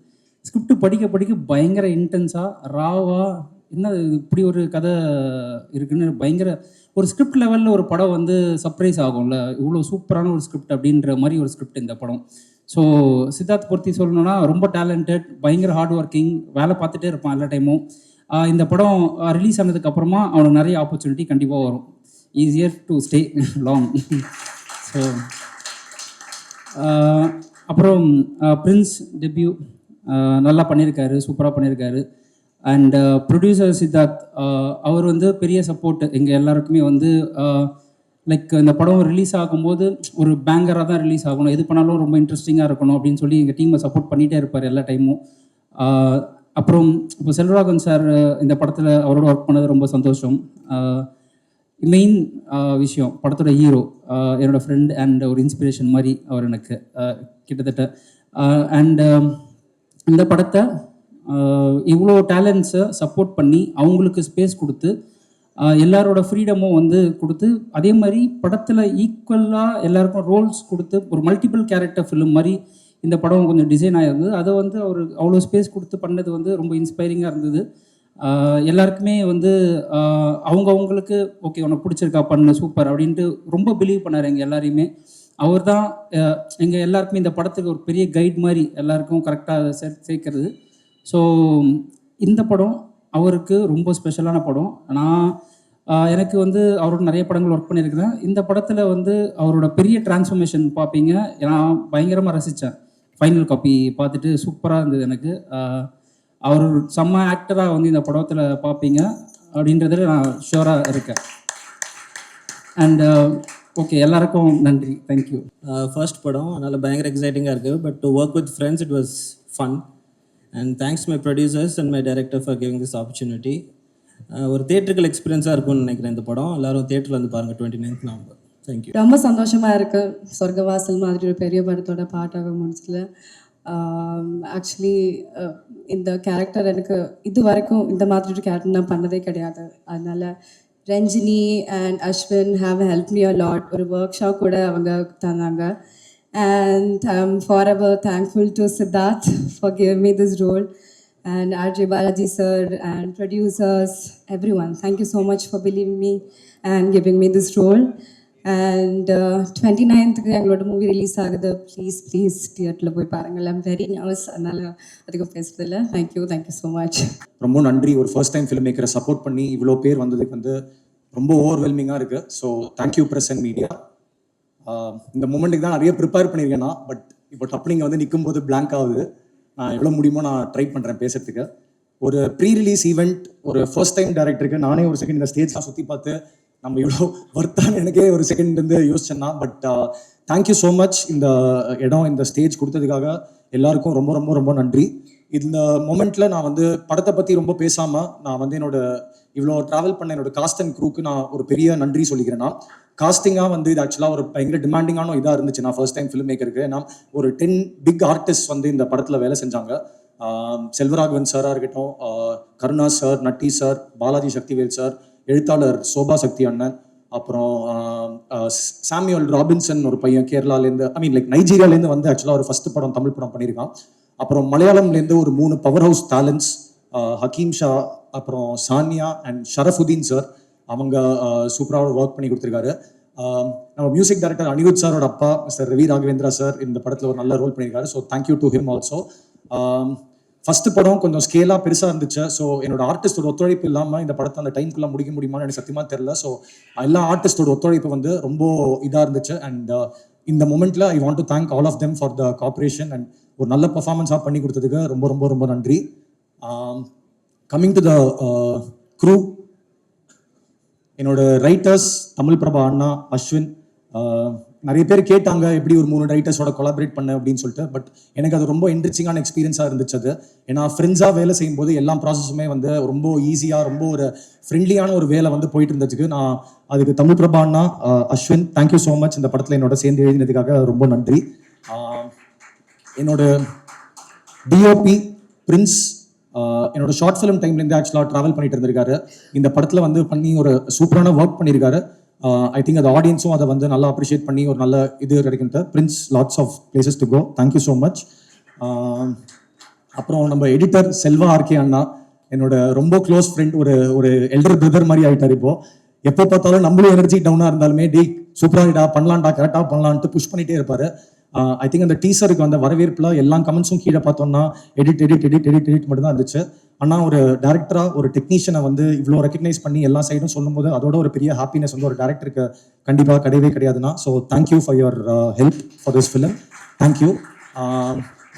ஸ்கிரிப்ட் படிக்க படிக்க பயங்கர இன்டென்ஸாக ராவாக என்ன இப்படி ஒரு கதை இருக்குன்னு பயங்கர ஒரு ஸ்கிரிப்ட் லெவலில் ஒரு படம் வந்து சர்ப்ரைஸ் ஆகும்ல, இவ்வளோ சூப்பரான ஒரு ஸ்கிரிப்ட் அப்படின்ற மாதிரி ஒரு ஸ்கிரிப்ட் இந்த படம். ஸோ சித்தார்த் பொறுத்தி சொல்லணும்னா ரொம்ப டேலண்டட், பயங்கர ஹார்ட் ஒர்க்கிங், வேலை பார்த்துட்டே இருப்பான் எல்லா டைமும். இந்த படம் ரிலீஸ் ஆனதுக்கப்புறமா அவனுக்கு நிறைய ஆப்பர்ச்சுனிட்டி கண்டிப்பாக வரும். Easier to stay long. So அப்புறம் பிரின்ஸ் டெபியூ நல்லா பண்ணியிருக்காரு, சூப்பராக பண்ணியிருக்காரு. அண்ட் ப்ரொடியூசர் சித்தார்த் அவர் வந்து பெரிய சப்போர்ட் எங்கள் எல்லாருக்குமே வந்து லைக் இந்த படம் ரிலீஸ் ஆகும்போது ஒரு பேங்கராக தான் ரிலீஸ் ஆகணும், எது பண்ணாலும் ரொம்ப இன்ட்ரெஸ்டிங்காக இருக்கணும் அப்படின்னு சொல்லி எங்கள் டீமை சப்போர்ட் பண்ணிகிட்டே இருப்பார் எல்லா டைமும். அப்புறம் இப்போ செல்வராகவன் சார் இந்த படத்தில் அவரோட ஒர்க் பண்ணது ரொம்ப சந்தோஷம். மெயின் விஷயம் படத்தோட ஹீரோ என்னோடய ஃப்ரெண்ட் அண்ட் ஒரு இன்ஸ்பிரேஷன் மாதிரி அவர் எனக்கு கிட்டத்தட்ட. அண்ட் இந்த படத்தை இவ்வளோ டேலண்ட்ஸை சப்போர்ட் பண்ணி அவங்களுக்கு ஸ்பேஸ் கொடுத்து எல்லாரோட ஃப்ரீடமும் வந்து கொடுத்து, அதே மாதிரி படத்தில் ஈக்குவலாக எல்லாருக்கும் ரோல்ஸ் கொடுத்து ஒரு மல்டிபிள் கேரக்டர் ஃபிலிம் மாதிரி இந்த படம் கொஞ்சம் டிசைன் ஆகிருந்தது. அதை வந்து அவர் அவ்வளோ ஸ்பேஸ் கொடுத்து பண்ணது வந்து ரொம்ப இன்ஸ்பைரிங்காக இருந்தது. எல்லாருக்குமே வந்து அவங்களுக்கு ஓகே உனக்கு பிடிச்சிருக்கா பண்ணு சூப்பர் அப்படின்ட்டு ரொம்ப பிலீவ் பண்ணார் எங்கள் எல்லாரையுமே. அவர் தான் எங்கள் எல்லாருக்குமே இந்த படத்துக்கு ஒரு பெரிய கைட் மாதிரி எல்லாருக்கும் கரெக்டாக சேர்க்கிறது. ஸோ இந்த படம் அவருக்கு ரொம்ப ஸ்பெஷலான படம். நான் எனக்கு வந்து அவரோட நிறைய படங்கள் ஒர்க் பண்ணியிருக்கிறேன். இந்த படத்தில் வந்து அவரோட பெரிய டிரான்ஸ்ஃபர்மேஷன் பார்ப்பீங்க. நான் பயங்கரமாக ரசித்தேன். ஃபைனல் காப்பி பார்த்துட்டு சூப்பராக இருந்தது எனக்கு. அவர் செம்ம ஆக்டராக வந்து இந்த படத்தில் பார்ப்பீங்க அப்படின்றதுல நான் ஷுவராக இருக்கேன். அண்ட் ஓகே, எல்லாருக்கும் நன்றி, தேங்க்யூ. ஃபர்ஸ்ட் படம் அதனால் பயங்கர எக்ஸைட்டிங்காக இருக்குது. But to work with friends it was fun. And thanks to my producers and my director for giving this opportunity. ஒரு தியேட்டரிக்கல் எக்ஸ்பீரியன்ஸாக இருக்கும்னு நினைக்கிறேன் இந்த படம். எல்லாரும் தியேட்டரில் வந்து பாருங்கள் 29th November. தேங்க்யூ. ரொம்ப சந்தோஷமாக இருக்குது. சொர்க்கவாசல் மாதிரி ஒரு பெரிய படத்தோட பாட்டாக முடிச்சதில். ஆக்சுவலி இந்த கேரக்டர் எனக்கு இது வரைக்கும் இந்த மாதிரி ஒரு கேரக்டர் நான் பண்ணதே கிடையாது. அதனால் Ranjini and Ashwin have help me a lot. ஒரு ஒர்க் ஷாப் கூட அவங்க தந்தாங்க. And I'm forever thankful to Siddharth for giving me this role, and RJ Balaji sir and producers, everyone. Thank you so much for believing me and giving me this role. And 29th எங்களோட movie release ஆகுது. Please தியேட்டரில் போய் பாருங்கள். I'm very nervous, அதனால் அதுக்கு பேசுறதில்ல. Thank you so much. ரொம்ப நன்றி. ஒரு ஃபர்ஸ்ட் டைம் ஃபிலிம் மேக்கரை சப்போர்ட் பண்ணி இவ்வளோ பேர் வந்ததுக்கு வந்து ரொம்ப ஓவர்வெல்மிங்காக இருக்குது. So thank you press and media. இந்த மூமெண்ட்டுக்கு தான் நிறைய ப்ரிப்பேர் பண்ணியிருக்கேன்னா, பட் இப்போ டப்ளிங் வந்து நிற்கும் போது பிளாங்க் ஆகுது. நான் எவ்வளோ முடியுமோ நான் ட்ரை பண்ணுறேன் பேசுறதுக்கு. ஒரு ப்ரீ ரிலீஸ் ஈவெண்ட், ஒரு ஃபர்ஸ்ட் டைம் டேரக்டருக்கு நானே ஒரு செகண்ட் இந்த ஸ்டேஜ்லாம் சுற்றி பார்த்து நம்ம இவ்வளோ ஒர்த்தான்னு எனக்கே ஒரு செகண்ட் வந்து யோசிச்சேன்னா. பட் தேங்க்யூ ஸோ மச் இந்த இடம், இந்த ஸ்டேஜ் கொடுத்ததுக்காக எல்லாருக்கும் ரொம்ப ரொம்ப ரொம்ப நன்றி. இந்த மொமெண்ட்டில் நான் வந்து படத்தை பற்றி ரொம்ப பேசாமல் நான் வந்து என்னோட இவ்வளோ ட்ராவல் பண்ண என்னோட காஸ்ட் அண்ட் க்ரூக்கு நான் ஒரு பெரிய நன்றி சொல்லிக்கிறேன்னா. காஸ்டிங்காக வந்து இது ஆக்சுவலாக ஒரு பயங்கர டிமாண்டிங்கான இதாக இருந்துச்சு நான் ஃபர்ஸ்ட் டைம் ஃபிலிம் மேக்கருக்கு. ஏன்னா ஒரு 10 பிக் ஆர்டிஸ்ட் வந்து இந்த படத்தில் வேலை செஞ்சாங்க. செல்வராகவன் சாராக இருக்கட்டும், கருணா சார், நட்டி சார், பாலாஜி சக்திவேல் சார், எழுத்தாளர் சோபா சக்தி அண்ணன், அப்புறம் சாமியல் ராபின்சன் ஒரு பையன் கேரளாலேருந்து, நைஜீரியாலேருந்து வந்து ஆக்சுவலாக ஒரு ஃபர்ஸ்ட் படம் தமிழ் படம் பண்ணியிருக்கான். அப்புறம் மலையாளம்லேருந்து ஒரு 3 power house talents, Hakeem Shah, அப்புறம் சானியா அண்ட் ஷரஃபுதீன் சார், அவங்க சூப்பராக ஒர்க் பண்ணி கொடுத்துருக்காரு. நம்ம மியூசிக் டைரக்டர் அனிருத் சாரோட அப்பா மிஸ்டர் ரவி ராகவேந்திரா சார் இந்த படத்தில் ஒரு நல்ல ரோல் பண்ணியிருக்காரு. So thank you to him also. First படம் கொஞ்சம் ஸ்கேலாக பெருசாக இருந்துச்சு. ஸோ என்னோட ஆர்டிஸ்டோட ஒத்துழைப்பு இல்லாமல் இந்த படத்தை அந்த டைம்குள்ளே முடிக்க முடியுமான்னு எனக்கு சத்தியமாக தெரியல. ஸோ எல்லா ஆர்டிஸ்டோட ஒத்துழைப்பு வந்து ரொம்ப இதாக இருந்துச்சு. அண்ட் இந்த மூமெண்ட்டில் I want to thank all of them for the cooperation and ஒரு நல்ல பர்ஃபார்மன்ஸாக பண்ணி கொடுத்ததுக்கு ரொம்ப ரொம்ப ரொம்ப நன்றி. கம்மிங் டு த க்ரூ, என்னோட ரைட்டர்ஸ் தமிழ் பிரபா அண்ணா, அஸ்வின், நிறைய பேர் கேட்டாங்க எப்படி ஒரு 3 ரைட்டர்ஸோட கொலாபரேட் பண்ண அப்படின்னு சொல்லிட்டு. பட் எனக்கு அது ரொம்ப இன்ட்ரெஸ்டிங்கான எக்ஸ்பீரியன்ஸாக இருந்துச்சு. அது ஏன்னா ஃப்ரெண்ட்ஸாக வேலை செய்யும்போது எல்லா ப்ராசஸுமே வந்து ரொம்ப ஈஸியாக ரொம்ப ஒரு ஃப்ரெண்ட்லியான ஒரு வேலை வந்து போயிட்டு இருந்துச்சுக்கு. நான் அதுக்கு தமிழ் பிரபா அண்ணா, அஸ்வின், தேங்க்யூ ஸோ மச் இந்த படத்தில் என்னோட சேர்ந்து எழுதினதுக்காக ரொம்ப நன்றி. என்னோட டிஓபி பிரின்ஸ் என்னோட ஷார்ட் ஃபிலிம் டைம்லேருந்து ஆக்சுவலாக ட்ராவல் பண்ணிட்டு இருந்திருக்காரு. இந்த படத்தில் வந்து பண்ணி ஒரு சூப்பரான ஒர்க் பண்ணியிருக்காரு. ஐ திங்க் அது ஆடியன்ஸும் அதை வந்து நல்லா அப்ரிஷியேட் பண்ணி ஒரு நல்ல இது கிடைக்குது. Prince, lots of places to go, thank you so much. அப்புறம் நம்ம எடிட்டர் செல்வா ஆர்கே அண்ணா, என்னோட ரொம்ப க்ளோஸ் ஃப்ரெண்ட், ஒரு எல்டர் பிரதர் மாதிரி ஆகிட்டார். இப்போ எப்போ பார்த்தாலும் நம்மளும் எனர்ஜி டவுனாக இருந்தாலுமே சூப்பராகிடா பண்ணலான்டா கரெக்டாக பண்ணலான்ட்டு புஷ் பண்ணிகிட்டே இருப்பார். ஐ திங்க் அந்த டீசருக்கு வந்த வரவேற்பில் எல்லா கமெண்ட்ஸும் கீழே பார்த்தோம்னா edit edit edit edit edit மட்டும் தான் இருந்துச்சு. ஆனால் ஒரு டேரக்டராக ஒரு டெக்னீஷியனை வந்து இவ்வளோ ரெக்கக்னைஸ் பண்ணி எல்லா சைடும் சொல்லும்போது அதோட ஒரு பெரிய ஹாப்பினஸ் வந்து ஒரு டேரக்டருக்கு கண்டிப்பாக கிடையவே கிடையாதுன்னா. So thank you for your help for this film, thank you.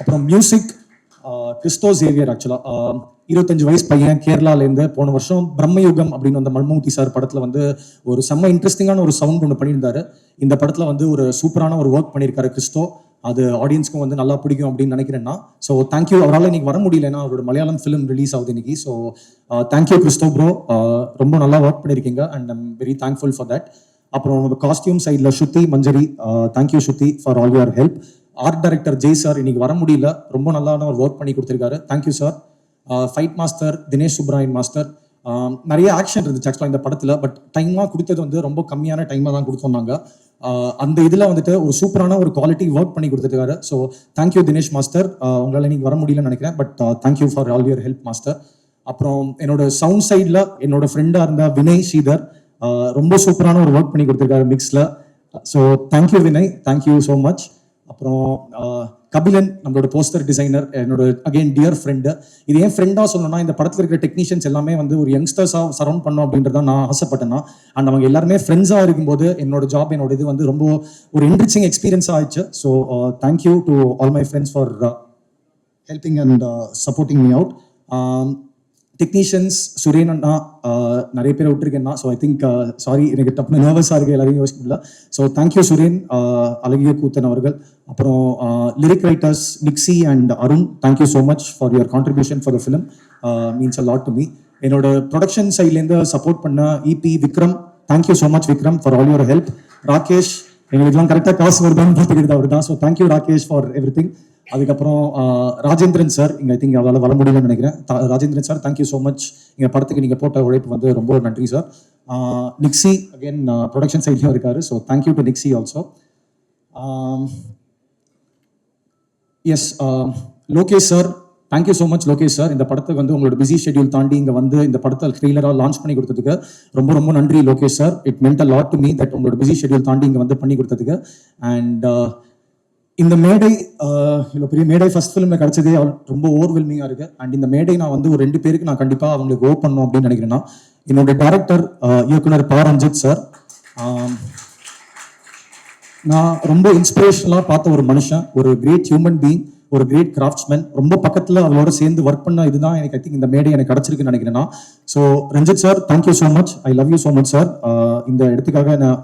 அப்புறம் மியூசிக் கிறிஸ்டோ சேவியர், ஆக்சுவலாக 25 வயசு பையன், கேரளாலேருந்து போன வருஷம் பிரம்மயுகம் அப்படின்னு வந்த மன்மூர்த்தி சார் படத்தில் வந்து ஒரு செம்ம இன்ட்ரெஸ்டிங்கான ஒரு சவுண்ட் ஒன்று பண்ணியிருந்தாரு. இந்த படத்தில் வந்து ஒரு சூப்பரான ஒரு ஒர்க் பண்ணியிருக்காரு கிறிஸ்டோ. அது ஆடியன்ஸ்க்கும் வந்து நல்லா பிடிக்கும் அப்படின்னு நினைக்கிறேன்னா. So thank you. அவரால் இன்னைக்கு வர முடியலன்னா அவரோட மலையாளம் ஃபிலிம் ரிலீஸ் ஆகுது இன்னைக்கு. ஸோ தேங்க்யூ கிறிஸ்டோ ப்ரோ, ரொம்ப நல்லா ஒர்க் பண்ணியிருக்கீங்க and I'm very thankful for that. அப்புறம் காஸ்டியூம் சைடில் Shruti Manjari, thank you Shruti for all your help. Art director Jai sir இன்னைக்கு வர முடியல, ரொம்ப நல்லான ஒரு ஒர்க் பண்ணி கொடுத்துருக்காரு, thank you sir. Fight master Dinesh Subbarayan master, நிறைய ஆக்ஷன் இருந்துச்சு ஆக்சுவலாக இந்த படத்தில். பட் டைமாக கொடுத்தது வந்து ரொம்ப கம்மியான டைமாக தான் கொடுத்தோம்னாங்க. அந்த இதில் வந்துட்டு ஒரு சூப்பரான ஒரு குவாலிட்டி ஒர்க் பண்ணி கொடுத்துருக்காரு. So thank you Dinesh master. உங்களால் இன்னைக்கு வர முடியலன்னு நினைக்கிறேன், but thank you for all your help master. அப்புறம் என்னோட சவுண்ட் சைடில் என்னோட ஃப்ரெண்டாக இருந்த வினய் ஸ்ரீதர், ரொம்ப சூப்பரான ஒரு ஒர்க் பண்ணி கொடுத்துருக்காரு மிக்ஸில். So thank you Vinay, thank you so much. அப்புறம் கபிலன், நம்மளோட போஸ்டர் டிசைனர், என்னோட அகெயின் டியர் ஃப்ரெண்டு. இது ஏன் ஃப்ரெண்டாக சொல்லணும்னா இந்த படத்தில் இருக்கிற டெக்னீஷியன்ஸ் எல்லாமே வந்து ஒரு யங்ஸ்டர்ஸாக சரௌண்ட் பண்ணோம் அப்படின்றத நான் ஆசைப்பட்டேன்னா. அண்ட் அவங்க எல்லாருமே ஃப்ரெண்ட்ஸாக இருக்கும்போது என்னோட ஜாப், என்னோட இது வந்து ரொம்ப ஒரு என்ரிச்சிங் எக்ஸ்பீரியன்ஸாக ஆயிடுச்சு. So thank you to all my friends for helping and supporting me out. Technicians Suren அண்ணா, நிறைய பேர் விட்டுருக்கேன்னா. ஸோ ஐ திங்க் சாரி, எனக்கு டப்புனு நர்வஸாக இருக்குது, எல்லாரையும் யோசிக்க முடியல. ஸோ தேங்க்யூ சுரேன், அழகிய கூத்தன் அவர்கள். அப்புறம் lyric writers Nixy and Arun, thank you so much for your contribution for the film, means a lot to me. என்னோட ப்ரொடக்ஷன் சைட்லேருந்து சப்போர்ட் பண்ண EP Vikram, thank you so much Vikram for all your help. Rakesh, எங்களுக்குலாம் கரெக்டாக காசு வருதான்னு பார்த்துக்கிட்டு அவர் தான். So thank you Rakesh for everything. அதுக்கப்புறம் ராஜேந்திரன் சார், இங்கே ஐ திங்க் அவரால் வர முடியலன்னு நினைக்கிறேன். Rajendran sir, thank you so much. எங்கள் படத்துக்கு நீங்கள் போட்ட உழைப்பு வந்து ரொம்ப நன்றி சார். நிக்ஸி அகெயின் ப்ரொடக்ஷன் சைட்லையும் இருக்காரு. So thank you to Nixy also. Yes, Lokesh sir, thank you so much Lokesh sir. இந்த படத்துக்கு வந்து உங்களோட பிஸி ஷெட்யூல் தாண்டி இங்கே வந்து இந்த படத்தை ட்ரெய்லராக லான்ச் பண்ணி கொடுத்ததுக்கு ரொம்ப ரொம்ப நன்றி Lokesh sir. It meant a lot to me that உங்களோட பிஸி ஷெட்யூல் தாண்டி இங்கே வந்து பண்ணி கொடுத்ததுக்கு. அண்ட் இந்த மேடை, இவ்வளோ பெரிய மேடை ஃபர்ஸ்ட் ஃபிலிமில் கிடச்சதே ரொம்ப ஓவர்வெல்மிங்காக இருக்குது. அண்ட் இந்த மேடை நான் வந்து ஒரு 2 பேருக்கு நான் கண்டிப்பாக அவங்களுக்கு ஓ பண்ணணும் அப்படின்னு நினைக்கிறேன்னா, என்னோட டைரக்டர் இயக்குனர் பா ரஞ்சித் சார். நான் ரொம்ப இன்ஸ்பிரேஷனலாக பார்த்த ஒரு மனுஷன், ஒரு கிரேட் ஹியூமன் பீயிங், ஒரு கிரேட் கிராஃப்ட்ஸ்மேன். ரொம்ப பக்கத்தில் அவளோட சேர்ந்து ஒர்க் பண்ண இதுதான் எனக்கு ஐ திங்க் இந்த மேடை எனக்கு கிடச்சிருக்குன்னு நினைக்கிறேன்னா. So Ranjith sir, thank you so much, I love you so much sir. இந்த இடத்துக்காக நான்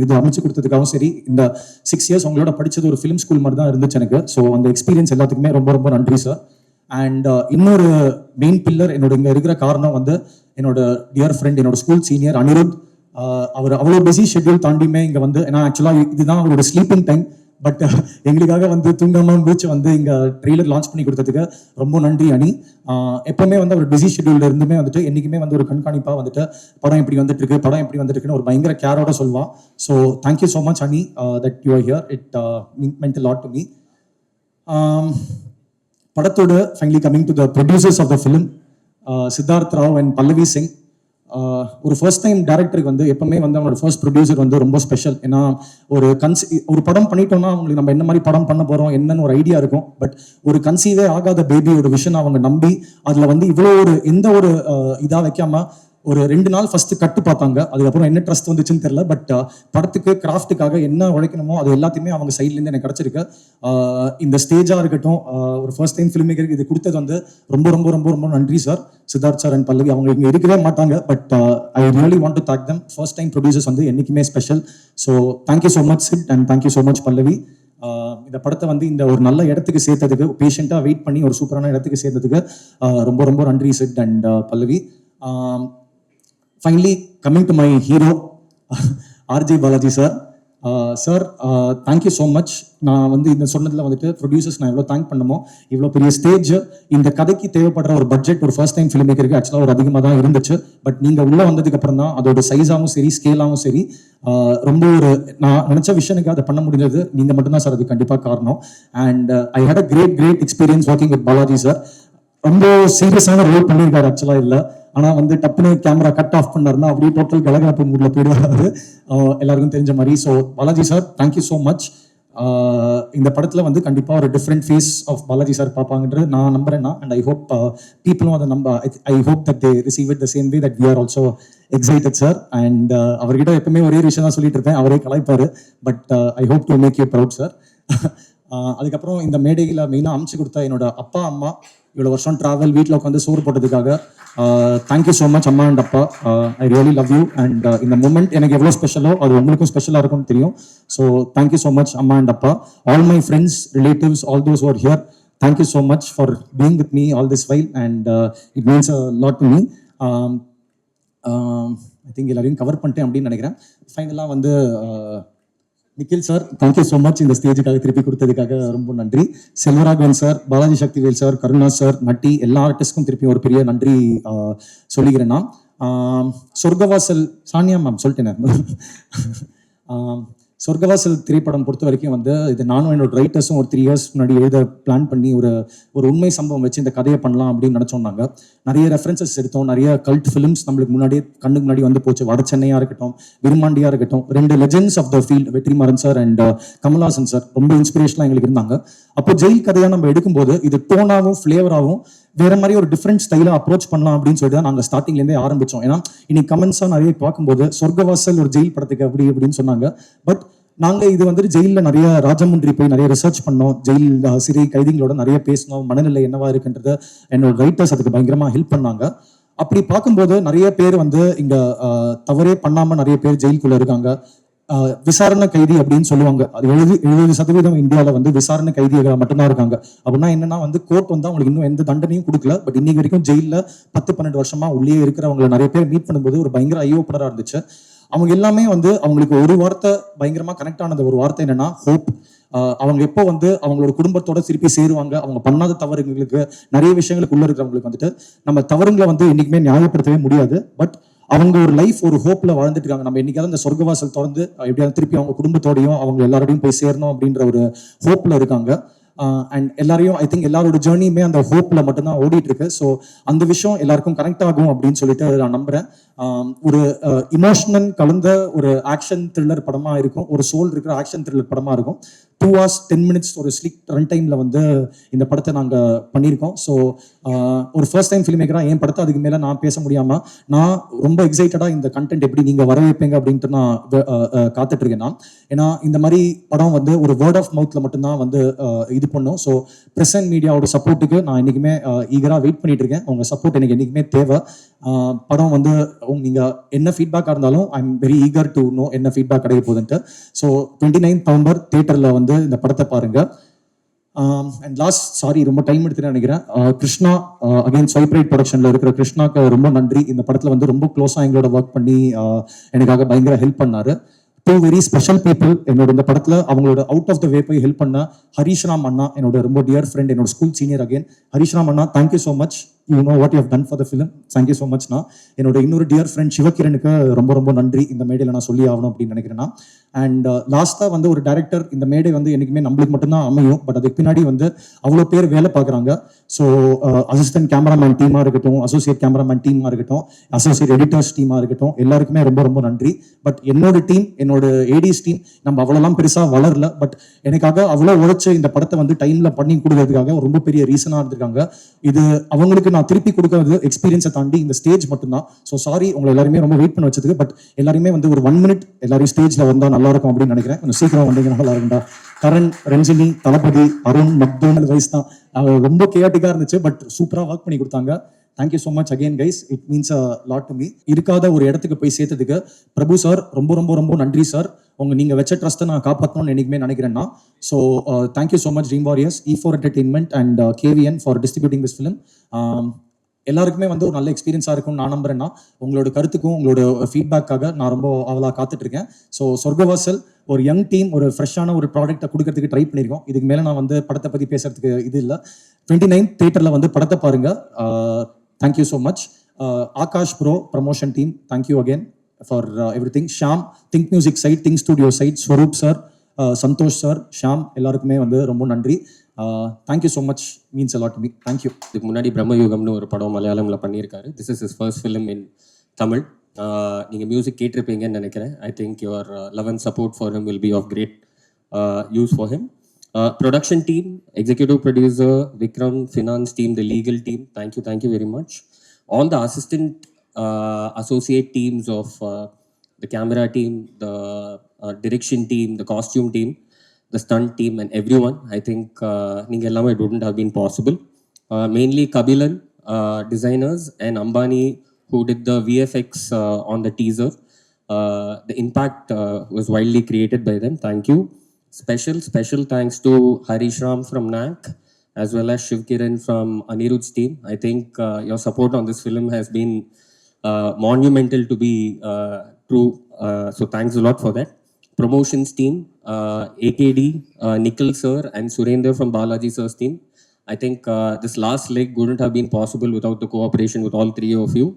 இது அமைச்சு கொடுத்ததுக்காகவும் சரி, இந்த 6 இயர்ஸ் உங்களோட படித்தது ஒரு ஃபிலிம் ஸ்கூல் மாதிரி தான் இருந்துச்சு எனக்கு. ஸோ அந்த எக்ஸ்பீரியன்ஸ் எல்லாத்துக்குமே ரொம்ப ரொம்ப நன்றி சார். அண்ட் இன்னொரு மெயின் பில்லர் என்னோட இங்கே இருக்கிற காரணம் வந்து என்னோட டியர் ஃப்ரெண்ட், என்னோட ஸ்கூல் சீனியர் அனிருத். அவர் அவ்வளோ பிஸி ஷெட்யூல் தாண்டியுமே இங்கே வந்து, ஏன்னா ஆக்சுவலாக இதுதான் அவரோட ஸ்லீப்பிங் டைம், பட் எங்களுக்காக வந்து தூங்காம பீச் வந்து இங்கே ட்ரெய்லர் லான்ச் பண்ணி கொடுத்ததுக்கு ரொம்ப நன்றி அனி. எப்பவுமே வந்து அவர் பிஸி ஷெட்யூல்ல இருந்துமே வந்துட்டு என்றைக்குமே வந்து ஒரு கண்காணிப்பாக வந்துட்டு படம் எப்படி வந்துட்டு இருக்கு, படம் எப்படி வந்துட்டு இருக்குன்னு ஒரு பயங்கர கேரோட சொல்லுவான். So thank you so much Ani that you are here. It meant a lot to me. படத்தோட finally coming to the producers of the film, Siddharth Rao and Pallavi Singh. ஒரு ஃபர்ஸ்ட் டைம் டேரக்டருக்கு வந்து எப்பவுமே வந்து அவங்களோட ஃபர்ஸ்ட் ப்ரொடியூசர் வந்து ரொம்ப ஸ்பெஷல். ஏன்னா ஒரு படம் பண்ணிட்டோம்னா அவங்களுக்கு நம்ம என்ன மாதிரி படம் பண்ண போகிறோம் என்னன்னு ஒரு ஐடியா இருக்கும். பட் ஒரு கன்சீவே ஆகாத பேபியோட விஷன் அவங்க நம்பி அதில் வந்து இவ்வளோ ஒரு எந்த ஒரு இதாக வைக்காம ஒரு 2 நாள் ஃபர்ஸ்ட் கட்டு பார்த்தாங்க. அதுக்கப்புறம் என்ன ட்ரஸ்ட் வந்துச்சுன்னு தெரியல. பட் படத்துக்கு கிராஃப்ட்டுக்காக என்ன உழைக்கணுமோ அது எல்லாத்தையுமே அவங்க சைட்லேருந்து எனக்கு கிடச்சிருக்கு. இந்த ஸ்டேஜாக இருக்கட்டும், ஒரு ஃபர்ஸ்ட் டைம் ஃபிலிம் மேக்கருக்கு இது கொடுத்தது வந்து ரொம்ப ரொம்ப ரொம்ப ரொம்ப நன்றி sir. Siddharth sir and Pallavi அவங்க இங்கே இருக்கவே மாட்டாங்க. But I really want to thank them. First time producers வந்து என்றைக்குமே special. So thank you so much Sid and thank you so much Pallavi. இந்த படத்தை வந்து இந்த ஒரு நல்ல இடத்துக்கு சேர்த்ததுக்கு, பேஷண்ட்டாக வெயிட் பண்ணி ஒரு சூப்பரான இடத்துக்கு சேர்த்ததுக்கு ரொம்ப ரொம்ப நன்றி sit and Pallavi. Finally, coming to my hero, RJ Balaji sir. Sir, thank you so much. நான் வந்து இந்த சொன்னதில் வந்துட்டு ப்ரொடியூசர்ஸ் நான் எவ்வளோ தேங்க் பண்ணமோ, இவ்வளோ பெரிய ஸ்டேஜ் இந்த கதைக்கு தேவைப்படுற ஒரு பட்ஜெட் ஒரு ஃபர்ஸ்ட் டைம் ஃபிலிம் மேக்கருக்கு ஆக்சுவலாக ஒரு அதிகமாக தான் இருந்துச்சு. பட் நீங்கள் உள்ளே வந்ததுக்கு அப்புறம் தான் அதோட சைஸாகவும் சரி ஸ்கேலாகவும் சரி ரொம்ப ஒரு நான் நினச்ச விஷயனுக்கு அதை பண்ண முடிஞ்சது நீங்கள் மட்டும்தான் சார். அது கண்டிப்பாக காரணம். And I had a great experience working with Balaji sir. ரொம்ப சீரியஸான ரோல் பண்ணியிருக்காரு ஆக்சுவலாக இல்லை. ஆனால் வந்து டப்புனு கேமரா கட் ஆஃப் பண்ணாருன்னா அப்படியே டோட்டல் கலகலப்பு மூடில் போயிடுவாரு, எல்லாருக்கும் தெரிஞ்ச மாதிரி. So Balaji sir thank you so much. இந்த படத்தில் வந்து கண்டிப்பாக ஒரு different face of Balaji sir பார்ப்பாங்கன்றது நான் நம்புறேன்னா. அண்ட் ஐ ஹோப் பீப்புளும் அதை I hope that they receive it the same way that we are also excited sir. அண்ட் அவர்கிட்ட எப்பவுமே ஒரே விஷயம் தான் சொல்லிட்டு இருப்பேன், அவரே கலாய்ப்பாரு. But I hope to make you proud sir. அதுக்கப்புறம் இந்த மேடையில் மெயினாக அமைச்சு கொடுத்த என்னோட அப்பா அம்மா, இவ்வளோ வருஷம் ட்ராவல் வீட்டில் உட்காந்து சோறு போட்டதுக்காக தேங்க்யூ ஸோ மச் அம்மா அண்ட் அப்பா. I really love you. And இந்த மூமெண்ட் எனக்கு எவ்வளோ ஸ்பெஷலோ அது உங்களுக்கும் ஸ்பெஷலாக இருக்கும்னு தெரியும். ஸோ தேங்க்யூ ஸோ மச் அம்மா அண்ட் அப்பா. All my friends, relatives, all those are here, thank you so much for being with me all this while. And it means a lot to me. I think எல்லாரையும் cover பண்ணிட்டேன் அப்படின்னு நினைக்கிறேன். ஃபைனலாக வந்து Nikhil sir thank you so much இந்த ஸ்டேஜுக்காக திருப்பி கொடுத்ததுக்காக ரொம்ப நன்றி. Selvaraghavan sir, Balaji Sakthivel sir, Karuna sir, Natty எல்லா ஆர்டிஸ்ட்க்கும் திருப்பி ஒரு பெரிய நன்றி சொல்லிக்கிறேன் நான். சொர்க்கவாசல் சானியா மேம் சொல்லிட்டேன். சொர்க்கவாசல் திரைப்படம் பொறுத்த வரைக்கும் வந்து இது நானும் என்னோட ரைட்டர்ஸும் ஒரு 3 years முன்னாடி எழுத பிளான் பண்ணி ஒரு உண்மை சம்பவம் வச்சு இந்த கதையை பண்ணலாம் அப்படின்னு நினச்சோம். நாங்கள் நிறைய ரெஃபரன்சஸ் எடுத்தோம், நிறைய கல்ட் ஃபிலிம்ஸ் நம்மளுக்கு முன்னாடியே கண்ணுக்கு முன்னாடி வந்து போச்சு. வட சென்னையாக இருக்கட்டும், விருமாண்டியாக இருக்கட்டும், 2 legends of the field Vetrimaaran sir and Kamal Haasan sir ரொம்ப இன்ஸ்பிரேஷனாக எங்களுக்கு இருந்தாங்க. அப்போ ஜெயில் கதையாக நம்ம எடுக்கும்போது இது டோனாகவும் ஃப்ளேவராகவும் வேற மாதிரி ஒரு டிஃப்ரெண்ட் ஸ்டைலாக அப்ரோச் பண்ணலாம் அப்படின்னு சொல்லிட்டு தான் நாங்கள் ஸ்டார்டிங்லேருந்தே ஆரம்பித்தோம். ஏன்னா இன்னைக்கு கமெண்ட்ஸாக நிறைய பார்க்கும்போது சொர்க்கவாசல் ஒரு ஜெயில் படத்துக்கு அப்படி அப்படின்னு சொன்னாங்க. பட் நாங்கள் இது வந்துட்டு ஜெயிலில் நிறைய ராஜமுந்திரி போய் நிறைய ரிசர்ச் பண்ணோம், ஜெயில் சிறை கைதிகளோட நிறைய பேசணும், மனநிலை என்னவா இருக்குன்றது என்னோட ரைட்டர்ஸ் அதுக்கு பயங்கரமாக ஹெல்ப் பண்ணாங்க. அப்படி பார்க்கும்போது நிறைய பேர் வந்து இங்கே தவறே பண்ணாமல் நிறைய பேர் ஜெயிலுக்குள்ளே இருக்காங்க. விசாரணை கைதி அப்படின்னு சொல்லுவாங்க. அது 70% இந்தியாவில் வந்து விசாரணை கைதிகள் மட்டும்தான் இருக்காங்க. அப்படின்னா என்னன்னா வந்து கோர்ட் வந்து அவங்களுக்கு இன்னும் எந்த தண்டனையும் கொடுக்கல. பட் இன்னைக்கு வரைக்கும் ஜெயிலில் 10-12 வருஷமா உள்ளே இருக்கிறவங்களை நிறைய பேர் மீட் பண்ணும்போது ஒரு பயங்கர ஐயோப்படரா இருந்துச்சு. அவங்க எல்லாமே வந்து அவங்களுக்கு ஒரு வார்த்தை பயங்கரமா கனெக்ட் ஆனது. ஒரு வார்த்தை என்னன்னா ஹோப். அவங்க எப்போ வந்து அவங்களோட குடும்பத்தோட திருப்பி சேருவாங்க, அவங்க பண்ணாத தவறுங்களுக்கு நிறைய விஷயங்களுக்கு உள்ள இருக்கிறவங்களுக்கு வந்துட்டு நம்ம தவறுங்களை வந்து என்னைக்குமே நியாயப்படுத்தவே முடியாது. பட் அவங்க ஒரு லைஃப் ஒரு ஹோப்ல வாழ்ந்துட்டு இருக்காங்க. நம்ம என்னைக்காவது இந்த சொர்க்கவாசல் திறந்து எப்படியாவது திருப்பி அவங்க குடும்பத்தோடையும் அவங்க எல்லாரோடையும் போய் சேரணும் அப்படின்ற ஒரு ஹோப்ல இருக்காங்க. அண்ட் எல்லாரையும் ஐ திங்க் எல்லாரோட ஜேர்னியுமே அந்த ஹோப்ல மட்டும்தான் ஓடிட்டு இருக்கு. ஸோ அந்த விஷயம் எல்லாருக்கும் கனெக்ட் ஆகும் அப்படின்னு சொல்லிட்டு நான் நம்புறேன். ஒரு இமோஷனல் கலந்த ஒரு ஆக்ஷன் த்ரில்லர் படமா இருக்கும், ஒரு சோல் இருக்கிற ஆக்ஷன் த்ரில்லர் படமா இருக்கும். 2 hours 10 minutes ஒரு ஸ்லிக் ரன் டைம்ல வந்து இந்த படத்தை நாங்கள் பண்ணியிருக்கோம். ஸோ ஒரு ஃபர்ஸ்ட் டைம் ஃபிலிம் மேக்கரா என் படத்தை அதுக்கு மேலே நான் பேச முடியாம நான் ரொம்ப எக்ஸைட்டடாக இந்த கண்டென்ட் எப்படி நீங்கள் வர வைப்பீங்க அப்படின்ட்டு நான் காத்துட்டு இருக்கேன் நான். ஏன்னா இந்த மாதிரி படம் வந்து ஒரு வேர்ட் ஆஃப் மவுத்ல மட்டும்தான் வந்து இது பண்ணும். ஸோ ப்ரெஸ் அண்ட் மீடியாவோட சப்போர்ட்டுக்கு நான் என்றைக்குமே ஈகராக வெயிட் பண்ணிட்டு இருக்கேன். உங்கள் சப்போர்ட் எனக்கு என்றைக்குமே தேவை. படம் வந்து நீங்கள் என்ன ஃபீட்பேக்காக இருந்தாலும் ஐ am very eager to know என்ன ஃபீட்பேக் கிடைக்க போகுதுன்ட்டு. ஸோ 29th November தியேட்டரில் வந்து இந்த படத்தை பாருங்க. அண்ட் லாஸ்ட் சாரி ரொம்ப டைம் எடுத்துன்னு நினைக்கிறேன். கிருஷ்ணா அகைன் ஸ்வைப்ரைட் ப்ரொடக்ஷன்ல இருக்கிற கிருஷ்ணாக்கு ரொம்ப நன்றி. இந்த படத்தில் வந்து ரொம்ப க்ளோஸாக எங்களோட ஒர்க் பண்ணி எனக்காக பயங்கர ஹெல்ப் பண்ணாரு. 2 very special people என்னோட இந்த படத்தில் அவங்களோட அவுட் ஆஃப் த வே போய் ஹெல்ப் பண்ண ஹரிஷ்ராம் அண்ணா, என்னோட ரொம்ப டியர் ஃப்ரெண்ட், என்னோட ஸ்கூல் சீனியர். அகைன் ஹரிஷ்ராம் அண்ணா thank you so much. You know what you have done for the film. Thank you so மச்ண்ணா. என்னோட இன்னொரு டியர் ஃப்ரெண்ட் சிவகிரனுக்கு ரொம்ப ரொம்ப நன்றி இந்த மேடையில் நான் சொல்லி ஆகணும் அப்படின்னு நினைக்கிறேன்னா. அண்ட் லாஸ்ட்டாக வந்து ஒரு டேரக்டர் இந்த மேடை வந்து என்றைக்குமே நம்மளுக்கு மட்டும்தான் அமையும், பட் அதுக்கு பின்னாடி வந்து அவ்வளோ பேர் வேலை பார்க்குறாங்க. ஸோ அசிஸ்டன்ட் கேமராமேன் டீமாக இருக்கட்டும், அசோசியேட் கேமராமேன் டீமாக இருக்கட்டும், அசோசியேட் எடிட்டர்ஸ் டீமாக இருக்கட்டும், எல்லாருக்குமே ரொம்ப ரொம்ப நன்றி. பட் என்னோட டீம், என்னோட ஏடிஸ் டீம் நம்ம அவ்வளோலாம் பெருசாக வளரல, பட் எனக்காக அவ்வளோ உழைச்சு இந்த படத்தை வந்து டைமில் பண்ணி கொடுக்கறதுக்காக ரொம்ப பெரிய ரீசனாக இருந்திருக்காங்க. இது அவங்களுக்கு நான் திருப்பி கொடுக்கறது எக்ஸ்பீரியன்ஸை தாண்டி இந்த ஸ்டேஜ் மட்டும்தான். ஸோ சாரி உங்களை எல்லாருமே ரொம்ப வெயிட் பண்ண வச்சதுக்கு. பட் எல்லாருமே வந்து ஒரு 1 minute எல்லாரும் ஸ்டேஜில் வந்தால் நல்லா இருக்கும் அப்படின்னு நினைக்கிறேன். கொஞ்சம் சீக்கிரம் வந்தீங்கன்னா நல்லா இருக்கும்டா. கரண், ரஞ்சினி, தளபதி, அருண், மக்தூனல் வைஸ் தான் ரொம்ப கேட்டிக்காக இருந்துச்சு, பட் சூப்பராக ஒர்க் பண்ணி கொடுத்தாங்க. Thank you so much again guys. It means a lot to me. இருக்காத ஒரு இடத்துக்கு போய் சேர்த்ததுக்கு பிரபு சார் ரொம்ப ரொம்ப ரொம்ப நன்றி சார். நீங்கள் வச்ச ட்ரஸ்ட்டை நான் காப்பாற்றணும்னு என்னைக்குமே நினைக்கிறேன்னா. So thank you so much dream warriors, E4 Entertainment and KVN for distributing this film. எல்லாருக்குமே வந்து ஒரு நல்ல எக்ஸ்பீரியன்ஸாக இருக்கும்னு நான் நம்புறேன்னா. உங்களோட கருத்துக்கும் உங்களோட ஃபீட்பேக்காக நான் ரொம்ப அவளாக காத்துட்ருக்கேன். ஸோ சொர்க்கவாசல் ஒரு யங் டீம் ஒரு ஃப்ரெஷ்ஷான ஒரு ப்ராடக்ட்டை கொடுக்கறதுக்கு ட்ரை பண்ணியிருக்கோம். இதுக்கு மேலே நான் வந்து படத்தை பற்றி பேசுறதுக்கு இது இல்லை. 29th தியேட்டரில் வந்து படத்தை பாருங்கள். Thank you so much. Akash bro promotion team, thank you again for everything. Sham, Think Music side, Think Studio side, Swaroop sir, Santhosh sir, Sham எல்லாருக்குமே வந்து ரொம்ப நன்றி. Thank you so much, means a lot to me. Thank you. இதுக்கு முன்னாடி பிரம்மயுகம்னு ஒரு படம் மலையாளமில் பண்ணியிருக்காரு. This is his first film in Tamil. நீங்கள் மியூசிக் கேட்டிருப்பீங்கன்னு நினைக்கிறேன். I think your love and support for him will be of great use for him. Production team, executive producer, Vikram, finance team, the legal team, thank you very much. All the assistant associate teams of the camera team, the direction team, the costume team, the stunt team and everyone. I think it wouldn't have been possible. Mainly Kabilan, designers, and Ambani who did the VFX on the teaser. The impact was widely created by them. Thank you. Special thanks to Harish Ram from NAC as well as Shiv Kiran from Anirudh's team. I think your support on this film has been monumental to be true. So thanks a lot for that. Promotions team, AKD, Nikhil sir and Surendra from Balaji sir's team. I think this last leg wouldn't have been possible without the cooperation with all three of you.